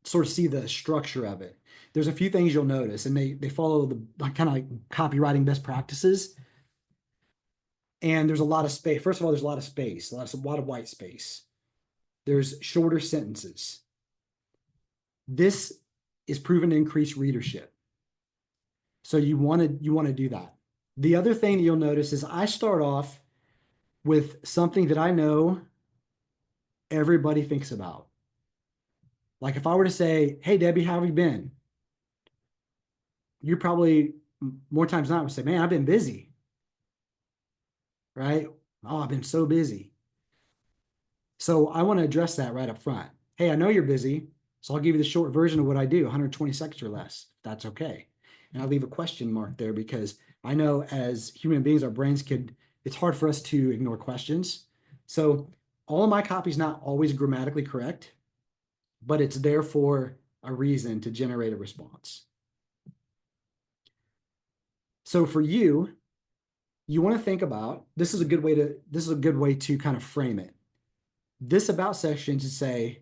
sort of see the structure of it. There's a few things you'll notice, and they follow the kind of like copywriting best practices. And there's a lot of space. First of all, there's a lot of space, a lot of white space. There's shorter sentences. This is proven to increase readership. So you want to do that. The other thing that you'll notice is I start off with something that I know everybody thinks about. Like if I were to say, hey, Debbie, how have you been? You probably more times than not would say, man, I've been busy. Right? Oh, I've been so busy. So I want to address that right up front. Hey, I know you're busy, so I'll give you the short version of what I do, 120 seconds or less, if that's okay. And I'll leave a question mark there because I know as human beings, our brains it's hard for us to ignore questions. So all of my copy is not always grammatically correct, but it's there for a reason to generate a response. So for you want to think about, this is a good way to kind of frame it. This about section to say,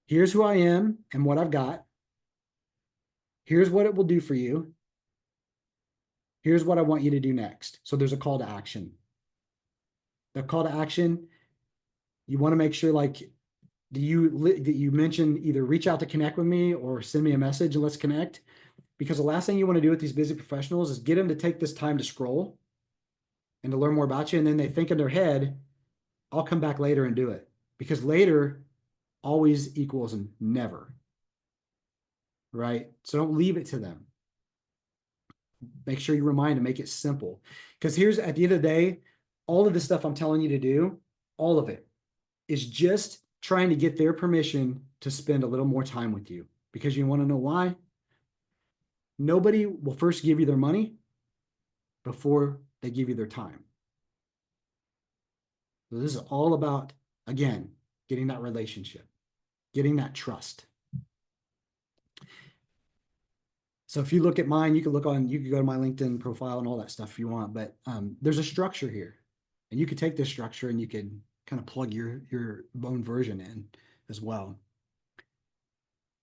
here's who I am and what I've got. Here's what it will do for you. Here's what I want you to do next. So there's a call to action. The call to action, you want to make sure like that you mention either reach out to connect with me or send me a message and let's connect. Because the last thing you want to do with these busy professionals is get them to take this time to scroll and to learn more about you. And then they think in their head, I'll come back later and do it. Because later always equals never. Right? So don't leave it to them. Make sure you remind them, make it simple. Because here's at the end of the day, all of the stuff I'm telling you to do, all of it is just trying to get their permission to spend a little more time with you. Because you want to know why? Nobody will first give you their money before they give you their time. So this is all about, again, getting that relationship, getting that trust. So if you look at mine, you can go to my LinkedIn profile and all that stuff if you want, but there's a structure here. And you could take this structure and you could kind of plug your own version in as well.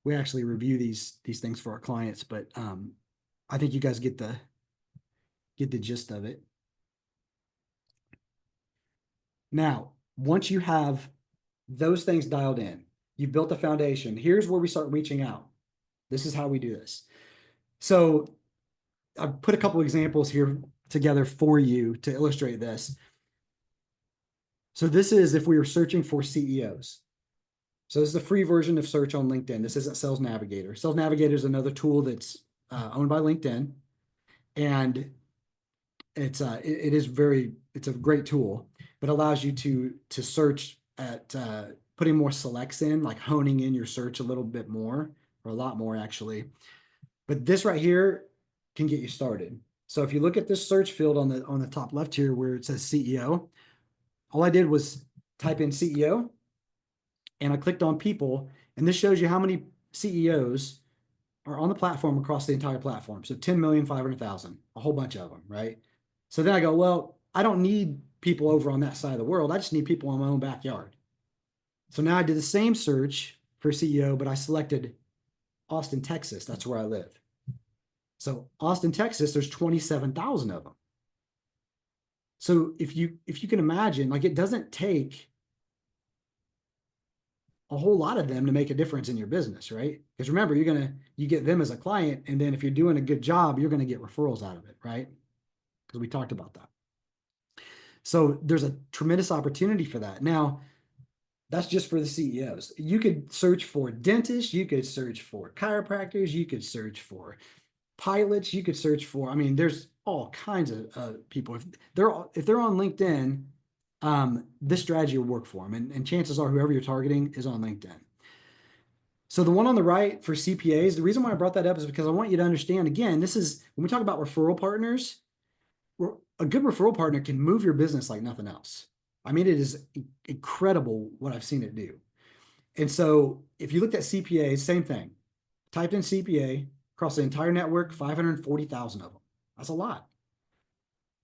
We actually review these things for our clients, but I think you guys get the gist of it. Now, once you have those things dialed in, you've built the foundation. Here's where we start reaching out. This is how we do this. So I've put a couple examples here together for you to illustrate this. So this is if we were searching for CEOs. So this is the free version of search on LinkedIn. This isn't Sales Navigator. Sales Navigator is another tool that's owned by LinkedIn, and it's a great tool, but allows you to search at putting more selects in, like honing in your search a little bit more, or a lot more actually. But this right here can get you started. So if you look at this search field on the top left here where it says CEO, all I did was type in CEO and I clicked on people, and this shows you how many CEOs are on the platform across the entire platform. So 10,500,000, a whole bunch of them, right? So then I go, well, I don't need people over on that side of the world. I just need people in my own backyard. So now I did the same search for CEO, but I selected Austin, Texas. That's where I live. So Austin, Texas, there's 27,000 of them. So if you can imagine, like, it doesn't take a whole lot of them to make a difference in your business, right? Because remember, you get them as a client, and then if you're doing a good job, you're going to get referrals out of it, right? Because we talked about that. So there's a tremendous opportunity for that. Now, that's just for the CEOs. You could search for dentists, you could search for chiropractors, you could search for pilots, you could search for, I mean, there's all kinds of people. If they're on LinkedIn, this strategy will work for them. And chances are whoever you're targeting is on LinkedIn. So the one on the right for CPAs, the reason why I brought that up is because I want you to understand, again, this is, when we talk about referral partners, a good referral partner can move your business like nothing else. I mean, it is incredible what I've seen it do. And so if you looked at CPAs, same thing. Typed in CPA across the entire network, 540,000 of them. That's a lot.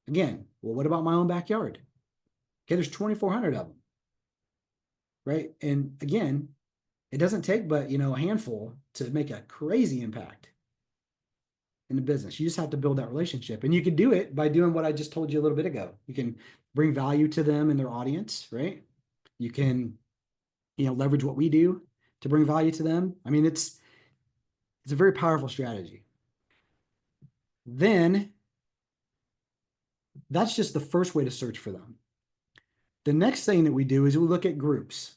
Again, well, what about my own backyard? Okay, there's 2,400 of them, right? And again, it doesn't take but, a handful to make a crazy impact in the business. You just have to build that relationship, and you can do it by doing what I just told you a little bit ago. You can bring value to them and their audience, right? You can, leverage what we do to bring value to them. I mean, it's a very powerful strategy. Then that's just the first way to search for them. The next thing that we do is we look at groups.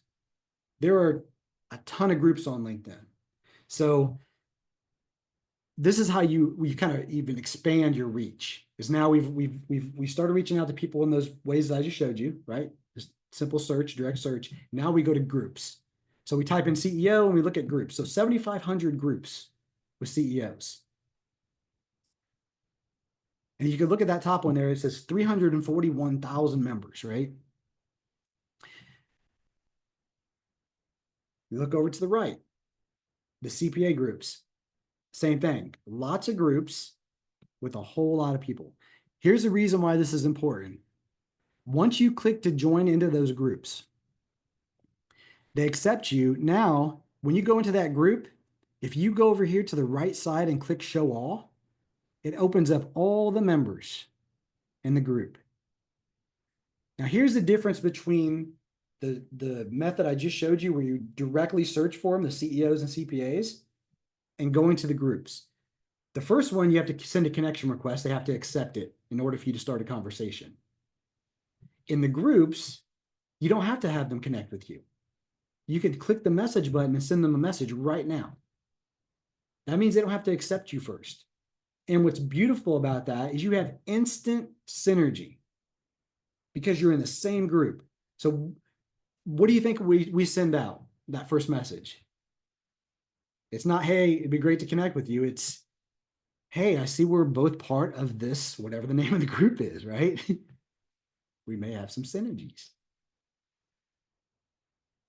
There are a ton of groups on LinkedIn. So this is how we kind of even expand your reach. Is now we started reaching out to people in those ways that I just showed you, right? Just simple search, direct search. Now we go to groups. So we type in CEO and we look at groups. So 7,500 groups with CEOs. And you can look at that top one there. It says 341,000 members, right? You look over to the right, the CPA groups, same thing. Lots of groups with a whole lot of people. Here's the reason why this is important. Once you click to join into those groups, they accept you. Now, when you go into that group, if you go over here to the right side and click show all, it opens up all the members in the group. Now, here's the difference between the method I just showed you, where you directly search for them, the CEOs and CPAs, and going to the groups. The first one, you have to send a connection request. They have to accept it in order for you to start a conversation. In the groups, you don't have to have them connect with you. You can click the message button and send them a message right now. That means they don't have to accept you first. And what's beautiful about that is you have instant synergy because you're in the same group. So what do you think we send out that first message? It's not, hey, it'd be great to connect with you. It's, hey, I see we're both part of this, whatever the name of the group is, right? We may have some synergies.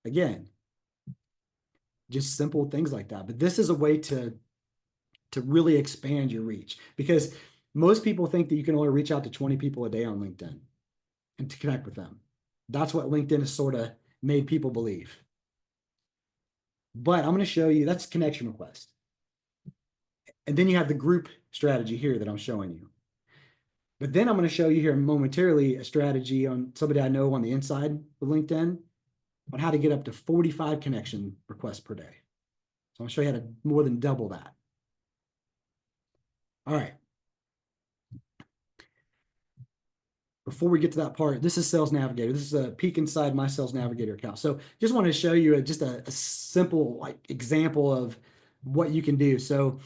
Again, just simple things like that. But this is a way to really expand your reach, because most people think that you can only reach out to 20 people a day on LinkedIn and to connect with them. That's what LinkedIn has sort of made people believe. But I'm going to show you, that's connection request. And then you have the group strategy here that I'm showing you. But then I'm going to show you here momentarily a strategy on somebody I know on the inside of LinkedIn on how to get up to 45 connection requests per day. So I'll show you how to more than double that. All right. Before we get to that part, this is Sales Navigator. This is a peek inside my Sales Navigator account. So just wanted to show you just a simple example of what you can do. So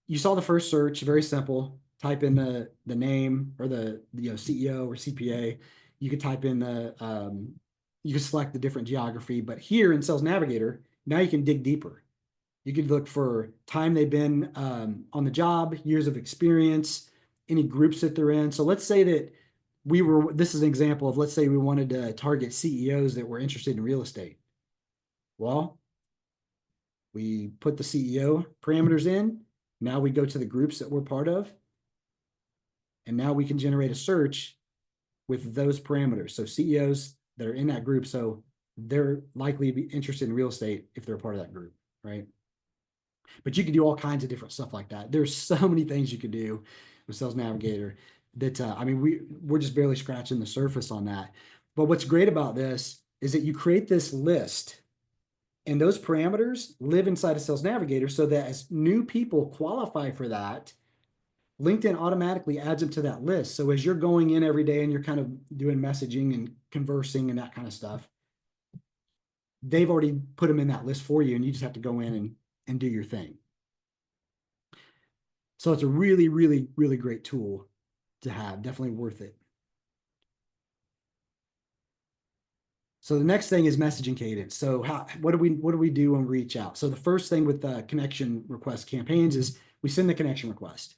you saw the first search, very simple. Type in the name or the CEO or CPA. You could type in you can select the different geography. But here in Sales Navigator, now you can dig deeper. You could look for time they've been on the job, years of experience, any groups that they're in. So let's say that this is an example of, let's say we wanted to target CEOs that were interested in real estate. Well, we put the CEO parameters in. Now we go to the groups that we're part of. And now we can generate a search with those parameters. So CEOs that are in that group, so they're likely to be interested in real estate if they're a part of that group, right? But you can do all kinds of different stuff like that. There's so many things you can do with Sales Navigator that, I mean, we're just barely scratching the surface on that. But what's great about this is that you create this list, and those parameters live inside of Sales Navigator, so that as new people qualify for that, LinkedIn automatically adds them to that list. So as you're going in every day and you're kind of doing messaging and conversing and that kind of stuff, they've already put them in that list for you, and you just have to go in and do your thing. So it's a really, really, really great tool to have. Definitely worth it. So the next thing is messaging cadence. So what do we do when we reach out? So the first thing with the connection request campaigns is we send the connection request.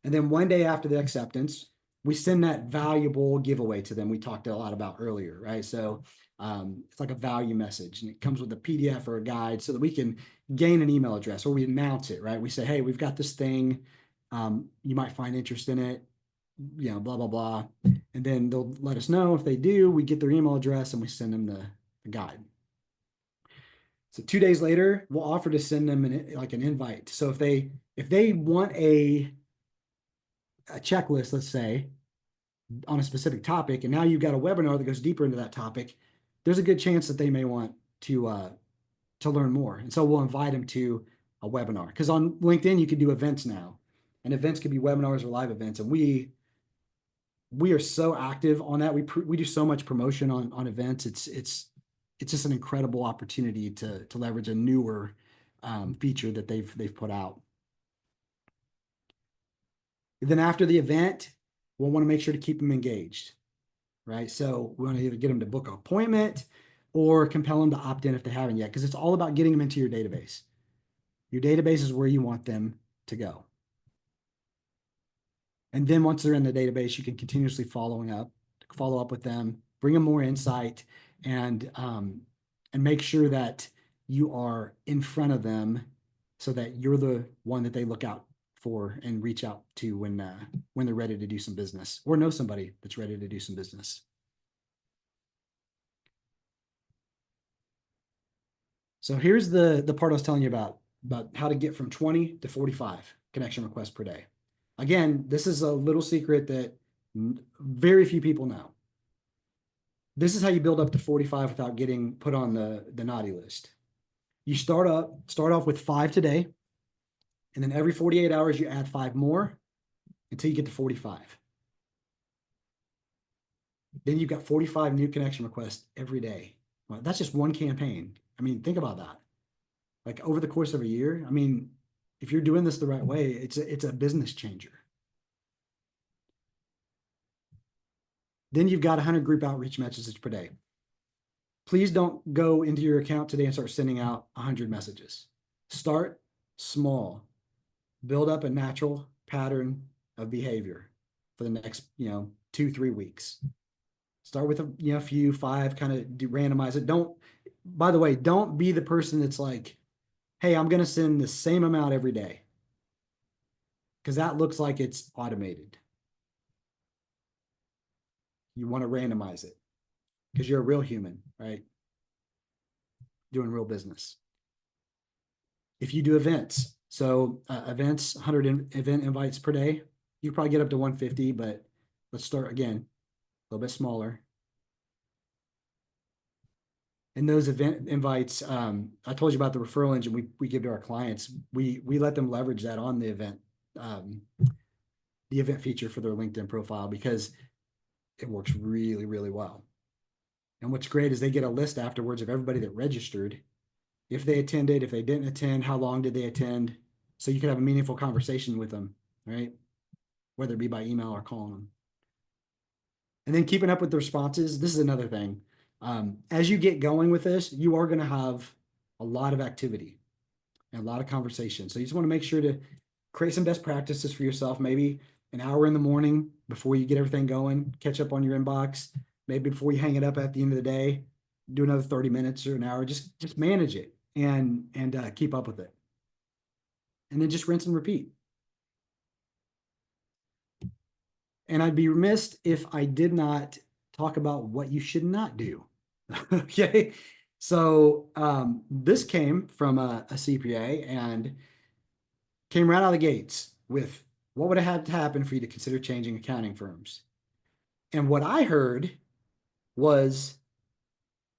And then one day after the acceptance, we send that valuable giveaway to them we talked a lot about earlier, right? So it's like a value message, and it comes with a PDF or a guide so that we can gain an email address, or we announce it, right? We say, hey, we've got this thing. You might find interest in it, blah, blah, blah. And then they'll let us know. If they do, we get their email address and we send them the guide. So 2 days later, we'll offer to send them an invite. So if they want a checklist, let's say, on a specific topic, and now you've got a webinar that goes deeper into that topic, there's a good chance that they may want to learn more. And so we'll invite them to a webinar, because on LinkedIn, you can do events now, and events could be webinars or live events. And we are so active on that. We do so much promotion on events. It's just an incredible opportunity to leverage a newer feature that they've put out. Then after the event, we'll want to make sure to keep them engaged, right? So we want to either get them to book an appointment or compel them to opt in if they haven't yet, because it's all about getting them into your database. Your database is where you want them to go. And then once they're in the database, you can continuously follow up with them, bring them more insight, and make sure that you are in front of them so that you're the one that they look out for and reach out to when they're ready to do some business, or know somebody that's ready to do some business. So here's the part I was telling you about how to get from 20 to 45. connection requests per day. Again, this is a little secret that very few people know. This is how you build up to 45 without getting put on the naughty list. You start off with 5 today, and then every 48 hours you add 5 more until you get to 45. Then you've got 45 new connection requests every day. Well, that's just one campaign. I mean, think about that. Like over the course of a year, I mean, if you're doing this the right way, it's a business changer. Then you've got 100 group outreach messages per day. Please don't go into your account today and start sending out 100 messages. Start small. Build up a natural pattern of behavior for the next, 2-3 weeks. Start with a few, 5, kind of randomize it. By the way, don't be the person that's like, hey, I'm going to send the same amount every day, because that looks like it's automated. You want to randomize it because you're a real human, right? Doing real business. If you do events, so events, 100 event invites per day, you probably get up to 150, but let's start again, a little bit smaller. And those event invites, I told you about the referral engine we give to our clients. We let them leverage that on the event feature for their LinkedIn profile, because it works really, really well. And what's great is they get a list afterwards of everybody that registered, if they attended, if they didn't attend, how long did they attend, so you can have a meaningful conversation with them, right? Whether it be by email or calling them. And then keeping up with the responses. This is another thing. As you get going with this, you are going to have a lot of activity and a lot of conversation. So you just want to make sure to create some best practices for yourself. Maybe an hour in the morning before you get everything going, catch up on your inbox. Maybe before you hang it up at the end of the day, do another 30 minutes or an hour. Just manage it and keep up with it. And then just rinse and repeat. And I'd be remiss if I did not talk about what you should not do. Okay. So this came from a CPA and came right out of the gates with what would have had to happen for you to consider changing accounting firms. And what I heard was,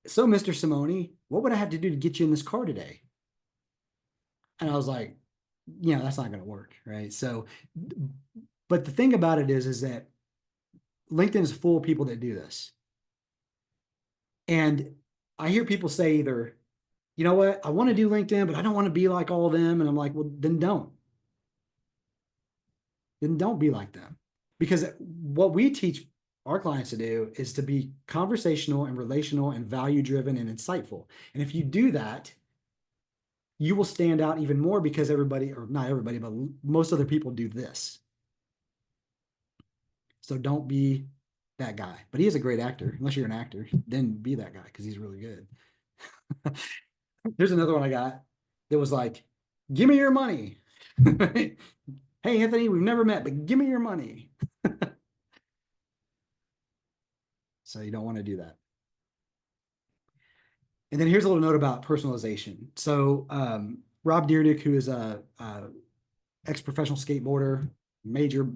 so Mr. Simone, what would I have to do to get you in this car today? And I was like, that's not going to work. Right. So, but the thing about it is that LinkedIn is full of people that do this. And I hear people say either, you know what, I want to do LinkedIn, but I don't want to be like all of them. And I'm like, well, then don't. Then don't be like them. Because what we teach our clients to do is to be conversational and relational and value-driven and insightful. And if you do that, you will stand out even more, because everybody, or not everybody, but most other people do this. So don't be that guy. But he is a great actor. Unless you're an actor, then be that guy, because he's really good. Here's another one I got that was like, give me your money. Hey, Anthony, we've never met, but give me your money. So you don't want to do that. And then here's a little note about personalization. So Rob Dyrdek, who is a ex-professional skateboarder, major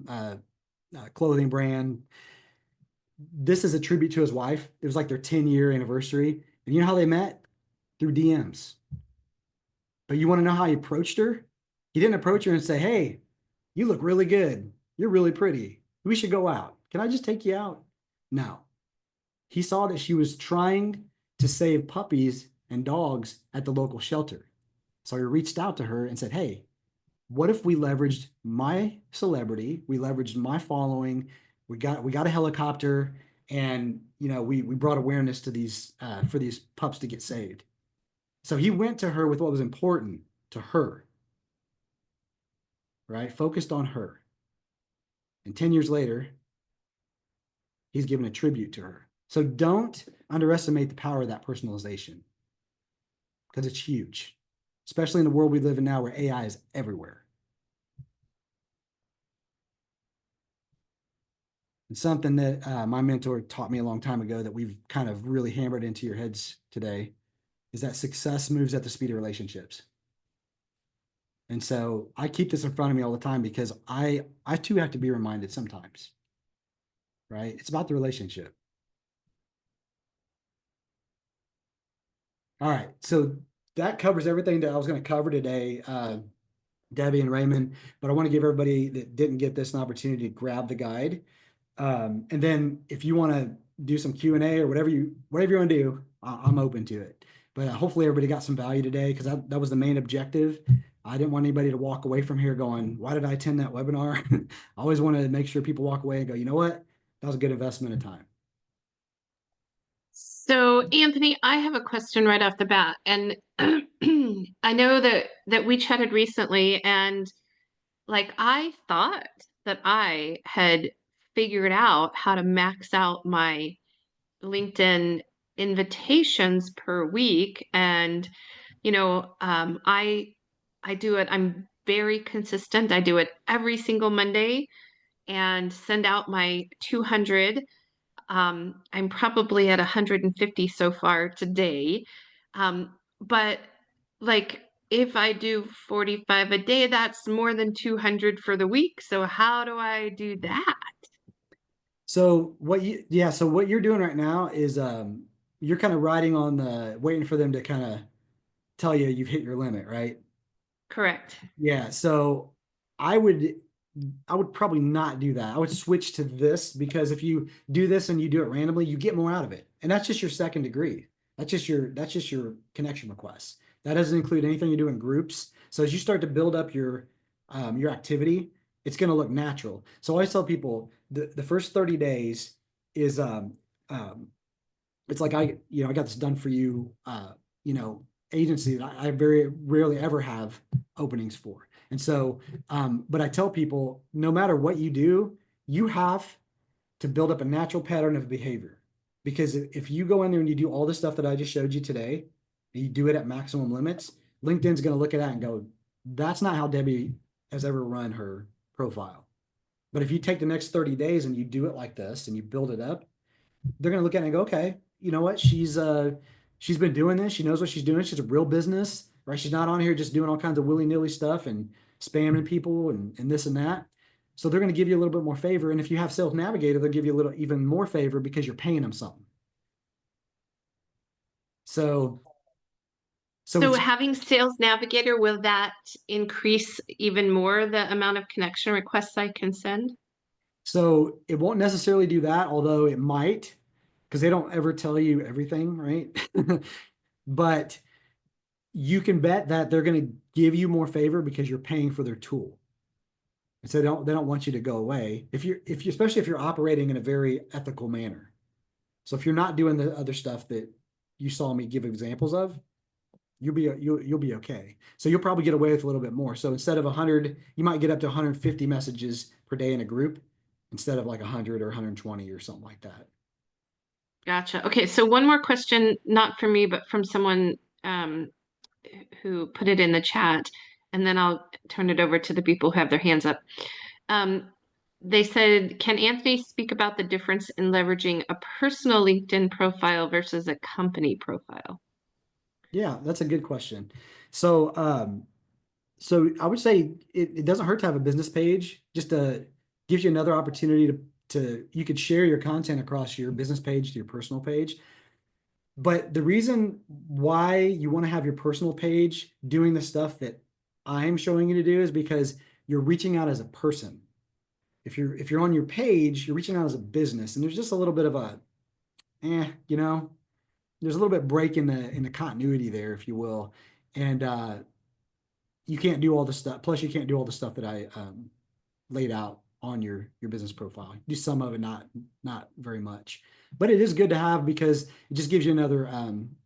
clothing brand, this is a tribute to his wife. It was like their 10-year anniversary. And you know how they met? Through DMs. But you want to know how he approached her? He didn't approach her and say, hey, you look really good. You're really pretty. We should go out. Can I just take you out? No. He saw that she was trying to save puppies and dogs at the local shelter. So he reached out to her and said, hey, what if we leveraged my celebrity? We leveraged my following. We got a helicopter, and we brought awareness to these for these pups to get saved. So he went to her with what was important to her, right? Focused on her. And 10 years later, he's given a tribute to her. So don't underestimate the power of that personalization, because it's huge, especially in the world we live in now where AI is everywhere. And something that my mentor taught me a long time ago that we've kind of really hammered into your heads today is that success moves at the speed of relationships. And so I keep this in front of me all the time because I too have to be reminded sometimes, right? It's about the relationship. All right. So that covers everything that I was going to cover today, Debbie and Raymond, but I want to give everybody that didn't get this an opportunity to grab the guide. And then if you want to do some Q&A or whatever you want to do, I'm open to it. But hopefully everybody got some value today because that was the main objective. I didn't want anybody to walk away from here going, why did I attend that webinar? I always wanted to make sure people walk away and go, you know what? That was a good investment of time. So Anthony, I have a question right off the bat, and I know that we chatted recently, and like I thought that I had figured out how to max out my LinkedIn invitations per week, and I do it. I'm very consistent. I do it every single Monday and send out my 200. I'm probably at 150 so far today. But like if I do 45 a day, that's more than 200 for the week. So how do I do that? So what you're doing right now is you're kind of riding on the waiting for them to kind of tell you you've hit your limit, right? Correct. Yeah. So I would probably not do that. I would switch to this because if you do this and you do it randomly, you get more out of it. And that's just your second degree. That's just your connection requests. That doesn't include anything you do in groups. So as you start to build up your activity, it's going to look natural. So I always tell people the first 30 days is it's like I got this done for you agency that I very rarely ever have openings for. And so, but I tell people, no matter what you do, you have to build up a natural pattern of behavior. Because if you go in there and you do all the stuff that I just showed you today, and you do it at maximum limits, LinkedIn's going to look at that and go, that's not how Debbie has ever run her profile. But if you take the next 30 days and you do it like this and you build it up, they're going to look at it and go, okay, you know what? She's been doing this. She knows what she's doing. She's a real business, right? She's not on here just doing all kinds of willy-nilly stuff and spamming people and this and that. So they're going to give you a little bit more favor. And if you have Sales Navigator, they'll give you a little even more favor because you're paying them something. So having Sales Navigator, will that increase even more the amount of connection requests I can send? So it won't necessarily do that, although it might, because they don't ever tell you everything, right? But you can bet that they're going to give you more favor because you're paying for their tool. And so they don't want you to go away especially if you're operating in a very ethical manner. So if you're not doing the other stuff that you saw me give examples of, you'll be okay. So you'll probably get away with a little bit more. So instead of 100, you might get up to 150 messages per day in a group instead of like 100 or 120 or something like that. Gotcha. Okay, so one more question, not from me, but from someone who put it in the chat, and then I'll turn it over to the people who have their hands up. They said, can Anthony speak about the difference in leveraging a personal LinkedIn profile versus a company profile? Yeah, that's a good question. So, so I would say it doesn't hurt to have a business page. Just gives you another opportunity to you could share your content across your business page to your personal page. But the reason why you want to have your personal page doing the stuff that I'm showing you to do is because you're reaching out as a person. If you're on your page, you're reaching out as a business, and there's just a little bit of a, there's a little bit break in the continuity there, if you will, and you can't do all the stuff. Plus, you can't do all the stuff that I laid out on your business profile. You do some of it, not very much, but it is good to have because it just gives you another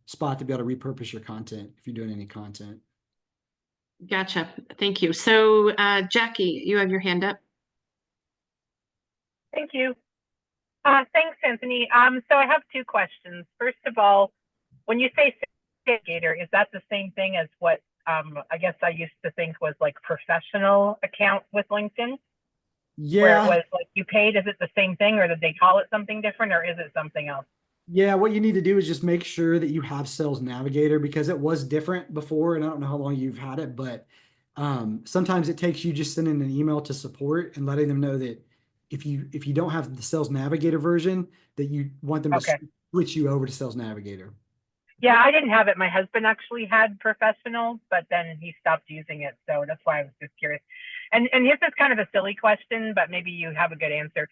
spot to be able to repurpose your content if you're doing any content. Gotcha. Thank you. So Jackie, you have your hand up. Thank you. Thanks, Anthony. So I have two questions. First of all, when you say Navigator, is that the same thing as what I guess I used to think was like professional account with LinkedIn? Yeah. Where it was like you paid, is it the same thing, or did they call it something different, or is it something else? Yeah, what you need to do is just make sure that you have Sales Navigator because it was different before, and I don't know how long you've had it, but Sometimes it takes you just sending an email to support and letting them know that if you don't have the Sales Navigator version, that you want them to Okay. switch you over to Sales Navigator. Yeah, I didn't have it. My husband actually had professional, but then he stopped using it. So that's why I was just curious. And here's this kind of a silly question, but maybe you have a good answer.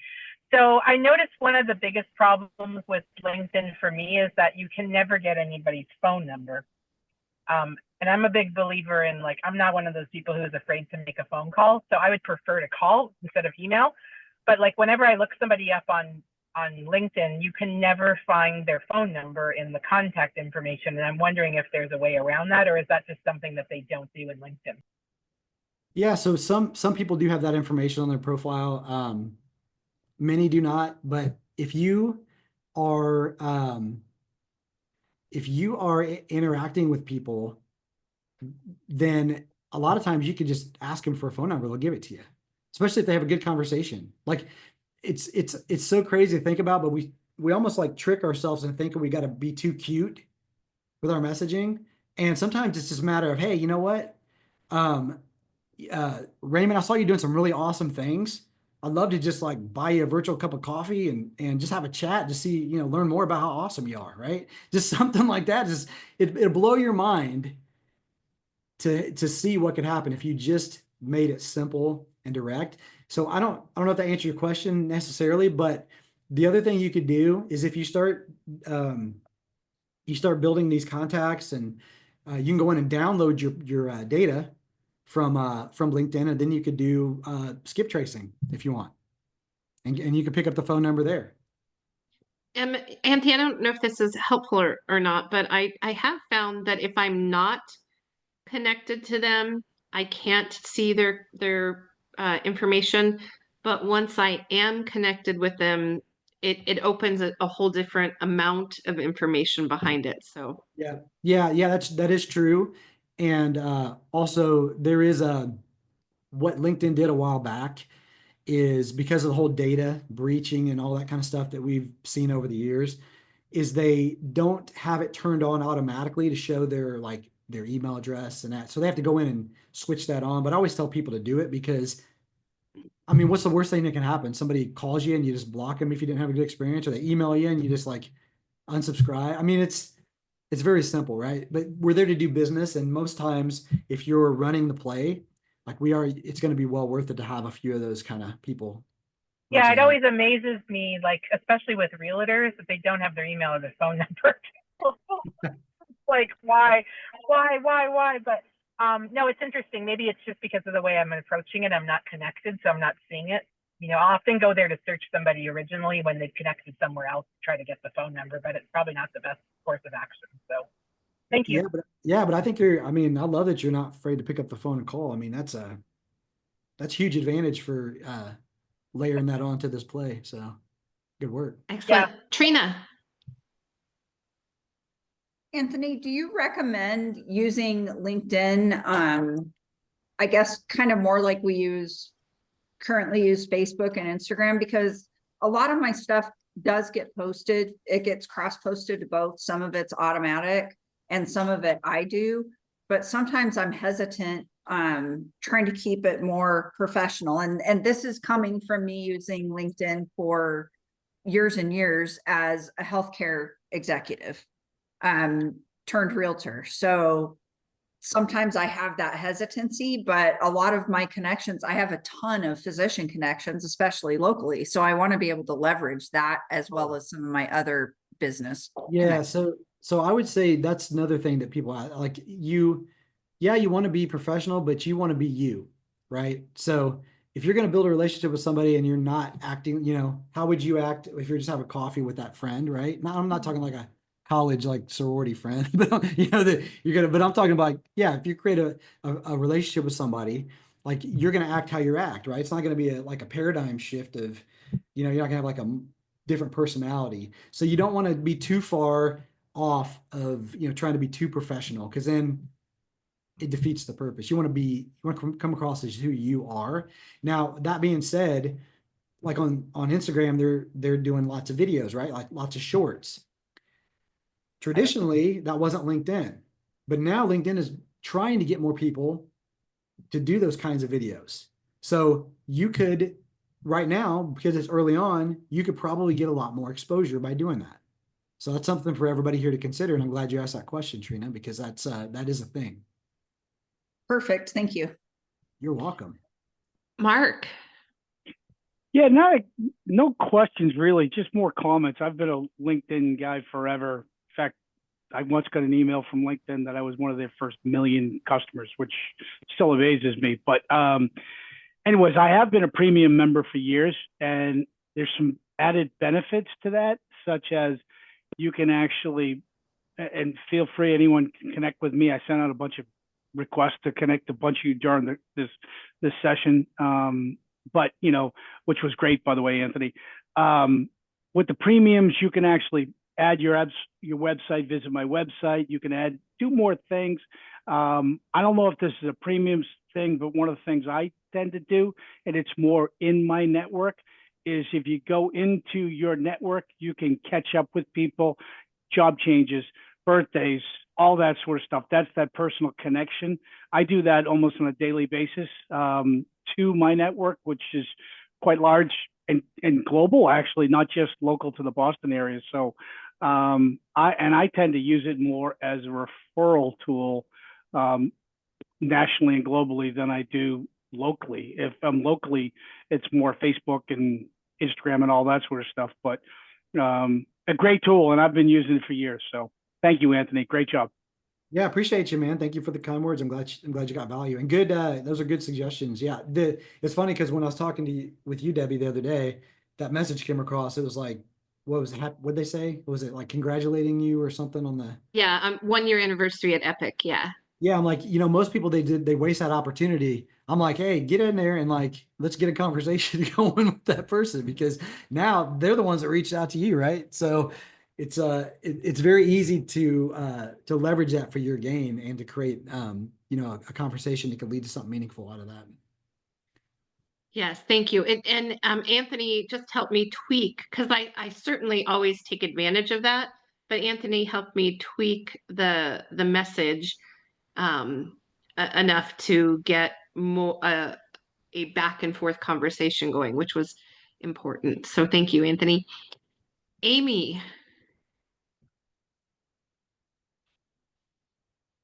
So I noticed one of the biggest problems with LinkedIn for me is that you can never get anybody's phone number. And I'm a big believer in, like, I'm not one of those people who is afraid to make a phone call. So I would prefer to call instead of email. But like whenever I look somebody up on LinkedIn, you can never find their phone number in the contact information. And I'm wondering if there's a way around that, or is that just something that they don't do in LinkedIn? Yeah, so some people do have that information on their profile. Many do not, but if you are interacting with people, then a lot of times you can just ask them for a phone number, they'll give it to you, especially if they have a good conversation. Like it's so crazy to think about, but we almost like trick ourselves and thinking we got to be too cute with our messaging. And sometimes it's just a matter of, hey, you know what? Raymond, I saw you doing some really awesome things. I'd love to just like buy you a virtual cup of coffee and just have a chat to see, learn more about how awesome you are, right? Just something like that. Just it'll blow your mind to see what could happen if you just made it simple and direct. So I don't know if that answers your question necessarily, but the other thing you could do is if you start building these contacts, and you can go in and download your data from LinkedIn, and then you could do skip tracing if you want, and you can pick up the phone number there. Anthony, I don't know if this is helpful or not, but I have found that if I'm not connected to them, I can't see their information. But once I am connected with them, it opens a whole different amount of information behind it. So Yeah, that is true. And also there is what LinkedIn did a while back is, because of the whole data breaching and all that kind of stuff that we've seen over the years, is they don't have it turned on automatically to show their email address and that. So they have to go in and switch that on. But I always tell people to do it because, I mean, what's the worst thing that can happen? Somebody calls you and you just block them if you didn't have a good experience, or they email you and you just like unsubscribe. I mean, it's very simple, right? But we're there to do business. And most times if you're running the play, like we are, it's going to be well worth it to have a few of those kind of people. Yeah, it always amazes me, like, especially with realtors, that they don't have their email or their phone number. Like, why? But no, it's interesting. Maybe it's just because of the way I'm approaching it. I'm not connected, so I'm not seeing it. I'll often go there to search somebody originally when they've connected somewhere else to try to get the phone number, but it's probably not the best course of action. So thank you. But I think I love that you're not afraid to pick up the phone and call. I mean, that's huge advantage for layering that onto this play. So good work. excellent. Yeah. Trina. Anthony, do you recommend using LinkedIn? I guess kind of more like we currently use Facebook and Instagram, because a lot of my stuff does get posted. It gets cross-posted to both. Some of it's automatic and some of it I do, but sometimes I'm hesitant trying to keep it more professional. And this is coming from me using LinkedIn for years and years as a healthcare executive turned realtor. So sometimes I have that hesitancy, but a lot of my connections, I have a ton of physician connections, especially locally. So I want to be able to leverage that as well as some of my other business. Yeah. So I would say that's another thing that people like you want to be professional, but you want to be you, right? So if you're going to build a relationship with somebody and you're not acting, how would you act if you're just have a coffee with that friend, right? Now, I'm not talking like a college sorority friend, but that you're gonna. But I'm talking about if you create a relationship with somebody, like you're gonna act how you act, right? It's not gonna be a paradigm shift of, you're not gonna have like a different personality. So you don't want to be too far off of trying to be too professional, because then it defeats the purpose. You want to come across as who you are. Now that being said, like on Instagram, they're doing lots of videos, right? Like lots of shorts. Traditionally, that wasn't LinkedIn, but now LinkedIn is trying to get more people to do those kinds of videos. So you could, right now, because it's early on, you could probably get a lot more exposure by doing that. So that's something for everybody here to consider. And I'm glad you asked that question, Trina, because that is a thing. Perfect. Thank you. You're welcome. Mark, Yeah, no questions really, just more comments. I've been a LinkedIn guy forever. In fact, I once got an email from LinkedIn that I was one of their first 1 million customers, which still amazes me. But anyways, I have been a premium member for years, and there's some added benefits to that, such as you can actually, and feel free, anyone can connect with me. I sent out a bunch of requests to connect a bunch of you during this session. But which was great, by the way, Anthony. With the premiums, you can actually add your website, visit my website. You can do more things. I don't know if this is a premium thing, but one of the things I tend to do, and it's more in my network, is if you go into your network, you can catch up with people, job changes, birthdays, all that sort of stuff. That's that personal connection. I do that almost on a daily basis to my network, which is quite large and global, actually, not just local to the Boston area. So I tend to use it more as a referral tool nationally and globally than I do locally. If I'm locally, it's more Facebook and Instagram and all that sort of stuff. But a great tool, and I've been using it for years. So thank you, Anthony. Great job. Yeah, appreciate you, man. Thank you for the kind words. I'm glad you got value, and good. Those are good suggestions. Yeah, it's funny because when I was talking with you, Debbie, the other day, that message came across. It was like, what was it? What'd they say? Was it like congratulating you or something on the? yeah, 1 year anniversary at Epic. Yeah. Yeah, I'm like, most people they waste that opportunity. I'm like, hey, get in there and like, let's get a conversation going with that person, because now they're the ones that reached out to you, right? So it's very easy to leverage that for your gain and to create a conversation that could lead to something meaningful out of that. Yes, thank you. And Anthony just helped me tweak, because I certainly always take advantage of that, but Anthony helped me tweak the message enough to get more a back and forth conversation going, which was important. So thank you, Anthony. Amy.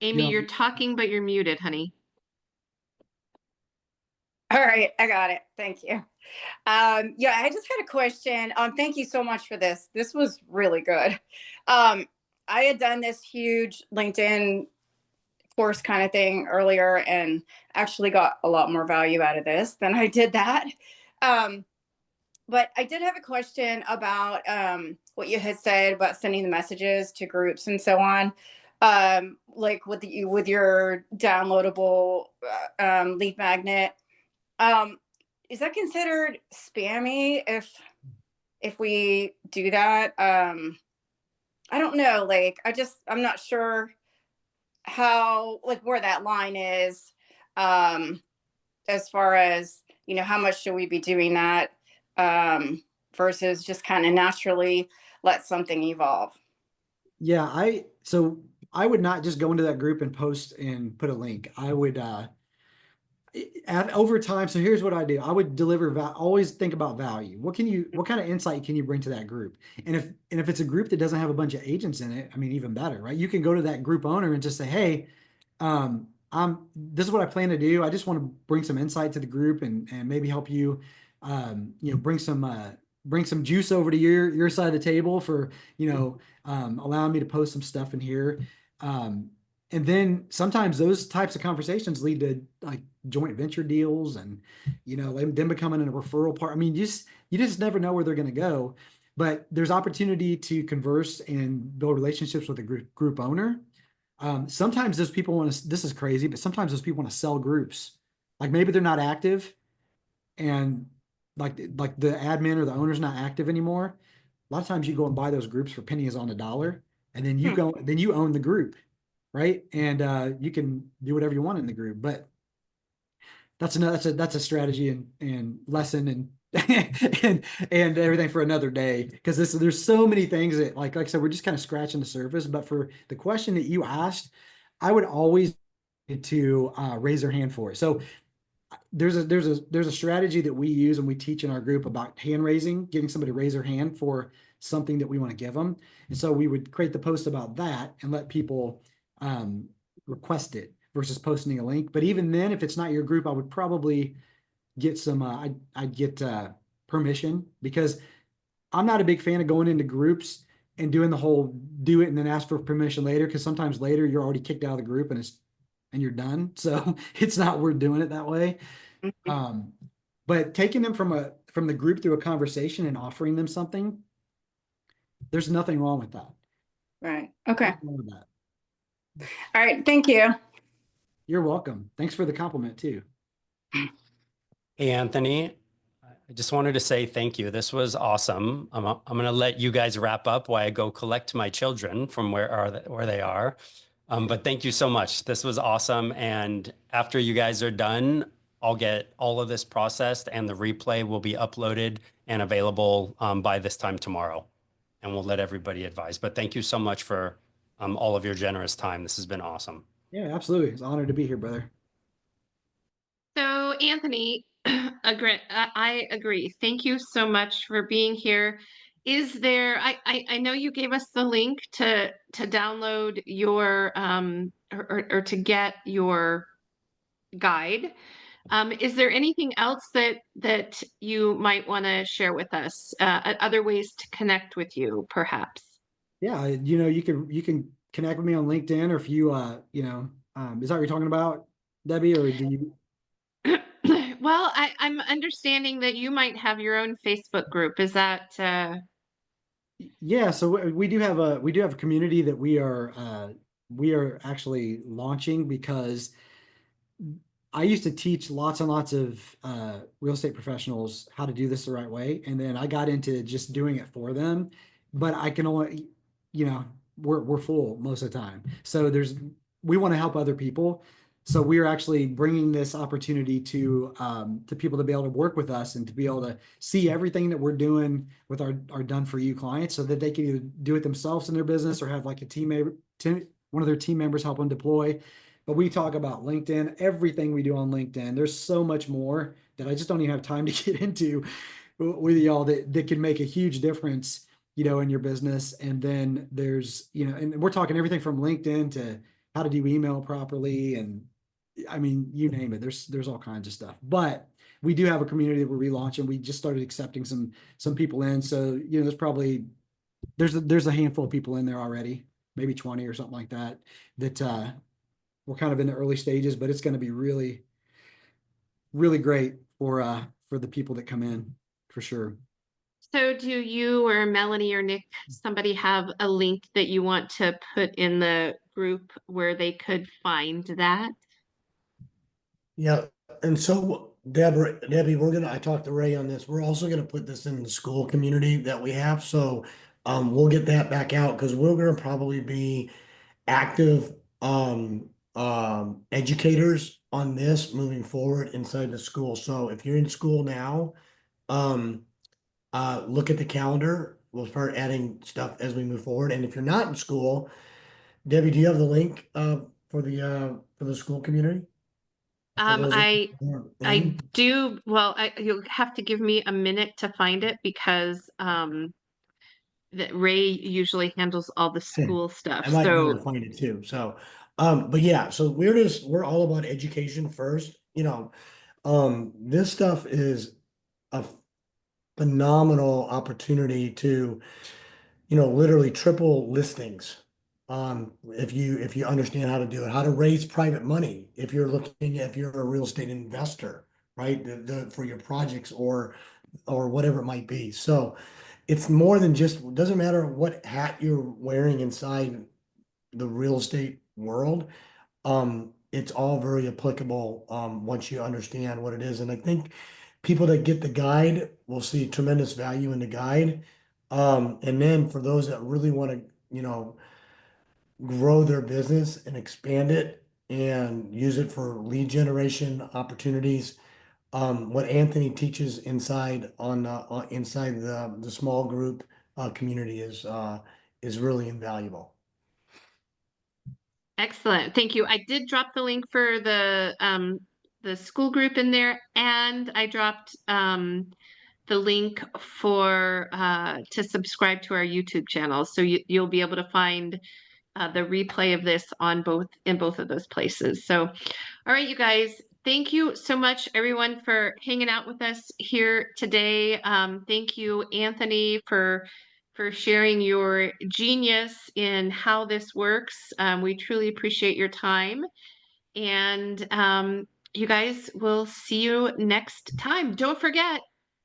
Amy, Yeah. you're talking, but you're muted, honey. All right, I got it. Thank you. Yeah, I just had a question. Thank you so much for this. This was really good. I had done this huge LinkedIn course kind of thing earlier and actually got a lot more value out of this than I did that. But I did have a question about what you had said about sending the messages to groups and so on. Like with your downloadable lead magnet. Is that considered spammy if we do that? I don't know. Like, I'm not sure how, like, where that line is, as far as, how much should we be doing that, versus just kind of naturally let something evolve. Yeah, so I would not just go into that group and post and put a link. I would, over time. So here's what I do. I would deliver always think about value. What kind of insight can you bring to that group? And if it's a group that doesn't have a bunch of agents in it, I mean, even better, right? You can go to that group owner and just say, hey, this is what I plan to do. I just want to bring some insight to the group and maybe help you, bring some juice over to your side of the table for, allowing me to post some stuff in here. And then sometimes those types of conversations lead to like joint venture deals and, them becoming a referral part. I mean, you just never know where they're going to go, but there's opportunity to converse and build relationships with a group owner. Sometimes those people this is crazy, but sometimes those people want to sell groups. Like maybe they're not active and like the admin or the owner's not active anymore. A lot of times you go and buy those groups for pennies on the dollar, and then you own the group. Right. And you can do whatever you want in the group, but that's a strategy and lesson and and everything for another day. Because there's so many things that like I said, we're just kind of scratching the surface. But for the question that you asked, I would always to raise their hand for it. So there's a strategy that we use and we teach in our group about hand raising, getting somebody to raise their hand for something that we want to give them. And so we would create the post about that and let people request it versus posting a link. But even then, if it's not your group, I would probably get some, I'd get permission, because I'm not a big fan of going into groups and doing the whole do it and then ask for permission later, because sometimes later you're already kicked out of the group and you're done. So it's not worth doing it that way. But taking them from the group through a conversation and offering them something, there's nothing wrong with that. Right. Okay. Nothing wrong with that. All right. Thank you. You're welcome. Thanks for the compliment too. Hey, Anthony, I just wanted to say thank you. This was awesome. I'm going to let you guys wrap up while I go collect my children from where they are. But thank you so much. This was awesome. And after you guys are done, I'll get all of this processed and the replay will be uploaded and available by this time tomorrow. And we'll let everybody advise. But thank you so much for all of your generous time. This has been awesome. Yeah, absolutely. It's an honor to be here, brother. So Anthony, I agree. Thank you so much for being here. Is there, I know you gave us the link to download your or to get your guide. Is there anything else that you might want to share with us? Other ways to connect with you, perhaps? Yeah, you can connect with me on LinkedIn, or if you is that what you're talking about, Debbie, or do you? Well, I'm understanding that you might have your own Facebook group. Is that Yeah, so we do have a community that we are actually launching, because I used to teach lots and lots of real estate professionals how to do this the right way, and then I got into just doing it for them. But I can only, we're full most of the time, so we want to help other people. So we are actually bringing this opportunity to people to be able to work with us and to be able to see everything that we're doing with our done for you clients, so that they can either do it themselves in their business or have like one of their team members help them deploy. But we talk about LinkedIn, everything we do on LinkedIn. There's so much more that I just don't even have time to get into with y'all that can make a huge difference, in your business. And then there's, and we're talking everything from LinkedIn to how to do email properly. And I mean, you name it, there's all kinds of stuff. But we do have a community that we're relaunching. We just started accepting some people in. So, there's a handful of people in there already, maybe 20 or something like that we're kind of in the early stages, but it's going to be really, really great for the people that come in, for sure. So do you or Melanie or Nick, somebody have a link that you want to put in the group where they could find that? Yeah, and so Debbie, I talked to Ray on this. We're also gonna put this in the school community that we have. So we'll get that back out, because we're gonna probably be active educators on this moving forward inside the school. So if you're in school now, look at the calendar. We'll start adding stuff as we move forward. And if you're not in school, Debbie, do you have the link for the school community? I do. Well, you'll have to give me a minute to find it, because that Ray usually handles all the school stuff. I might be able to So find it too. So, but yeah, so we're all about education first. This stuff is a phenomenal opportunity to, literally triple listings. If you understand how to do it, how to raise private money, if you're a real estate investor, right? For your projects or whatever it might be. So it's more than just, it doesn't matter what hat you're wearing inside the real estate world. It's all very applicable once you understand what it is. And I think people that get the guide will see tremendous value in the guide. And then for those that really want to, grow their business and expand it and use it for lead generation opportunities, what Anthony teaches inside the small group community is really invaluable. Excellent. Thank you. I did drop the link for the school group in there, and I dropped the link for to subscribe to our YouTube channel. So you'll be able to find the replay of this on both of those places. So, all right, you guys, thank you so much, everyone, for hanging out with us here today. Thank you, Anthony, for sharing your genius in how this works. We truly appreciate your time. And you guys, will see you next time. Don't forget,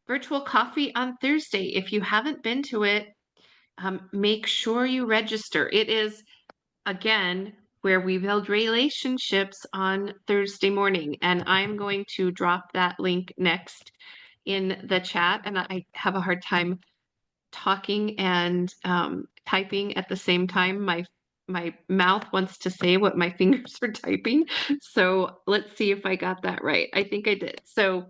virtual coffee on Thursday. If you haven't been to it, make sure you register. It is, again, where we build relationships on Thursday morning. And I'm going to drop that link next in the chat. And I have a hard time talking and typing at the same time. My mouth wants to say what my fingers are typing. So let's see if I got that right. I think I did. So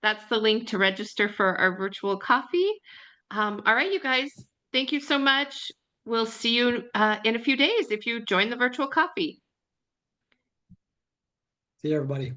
that's the link to register for our virtual coffee. All right, you guys, thank you so much. We'll see you in a few days if you join the virtual coffee. See you, everybody.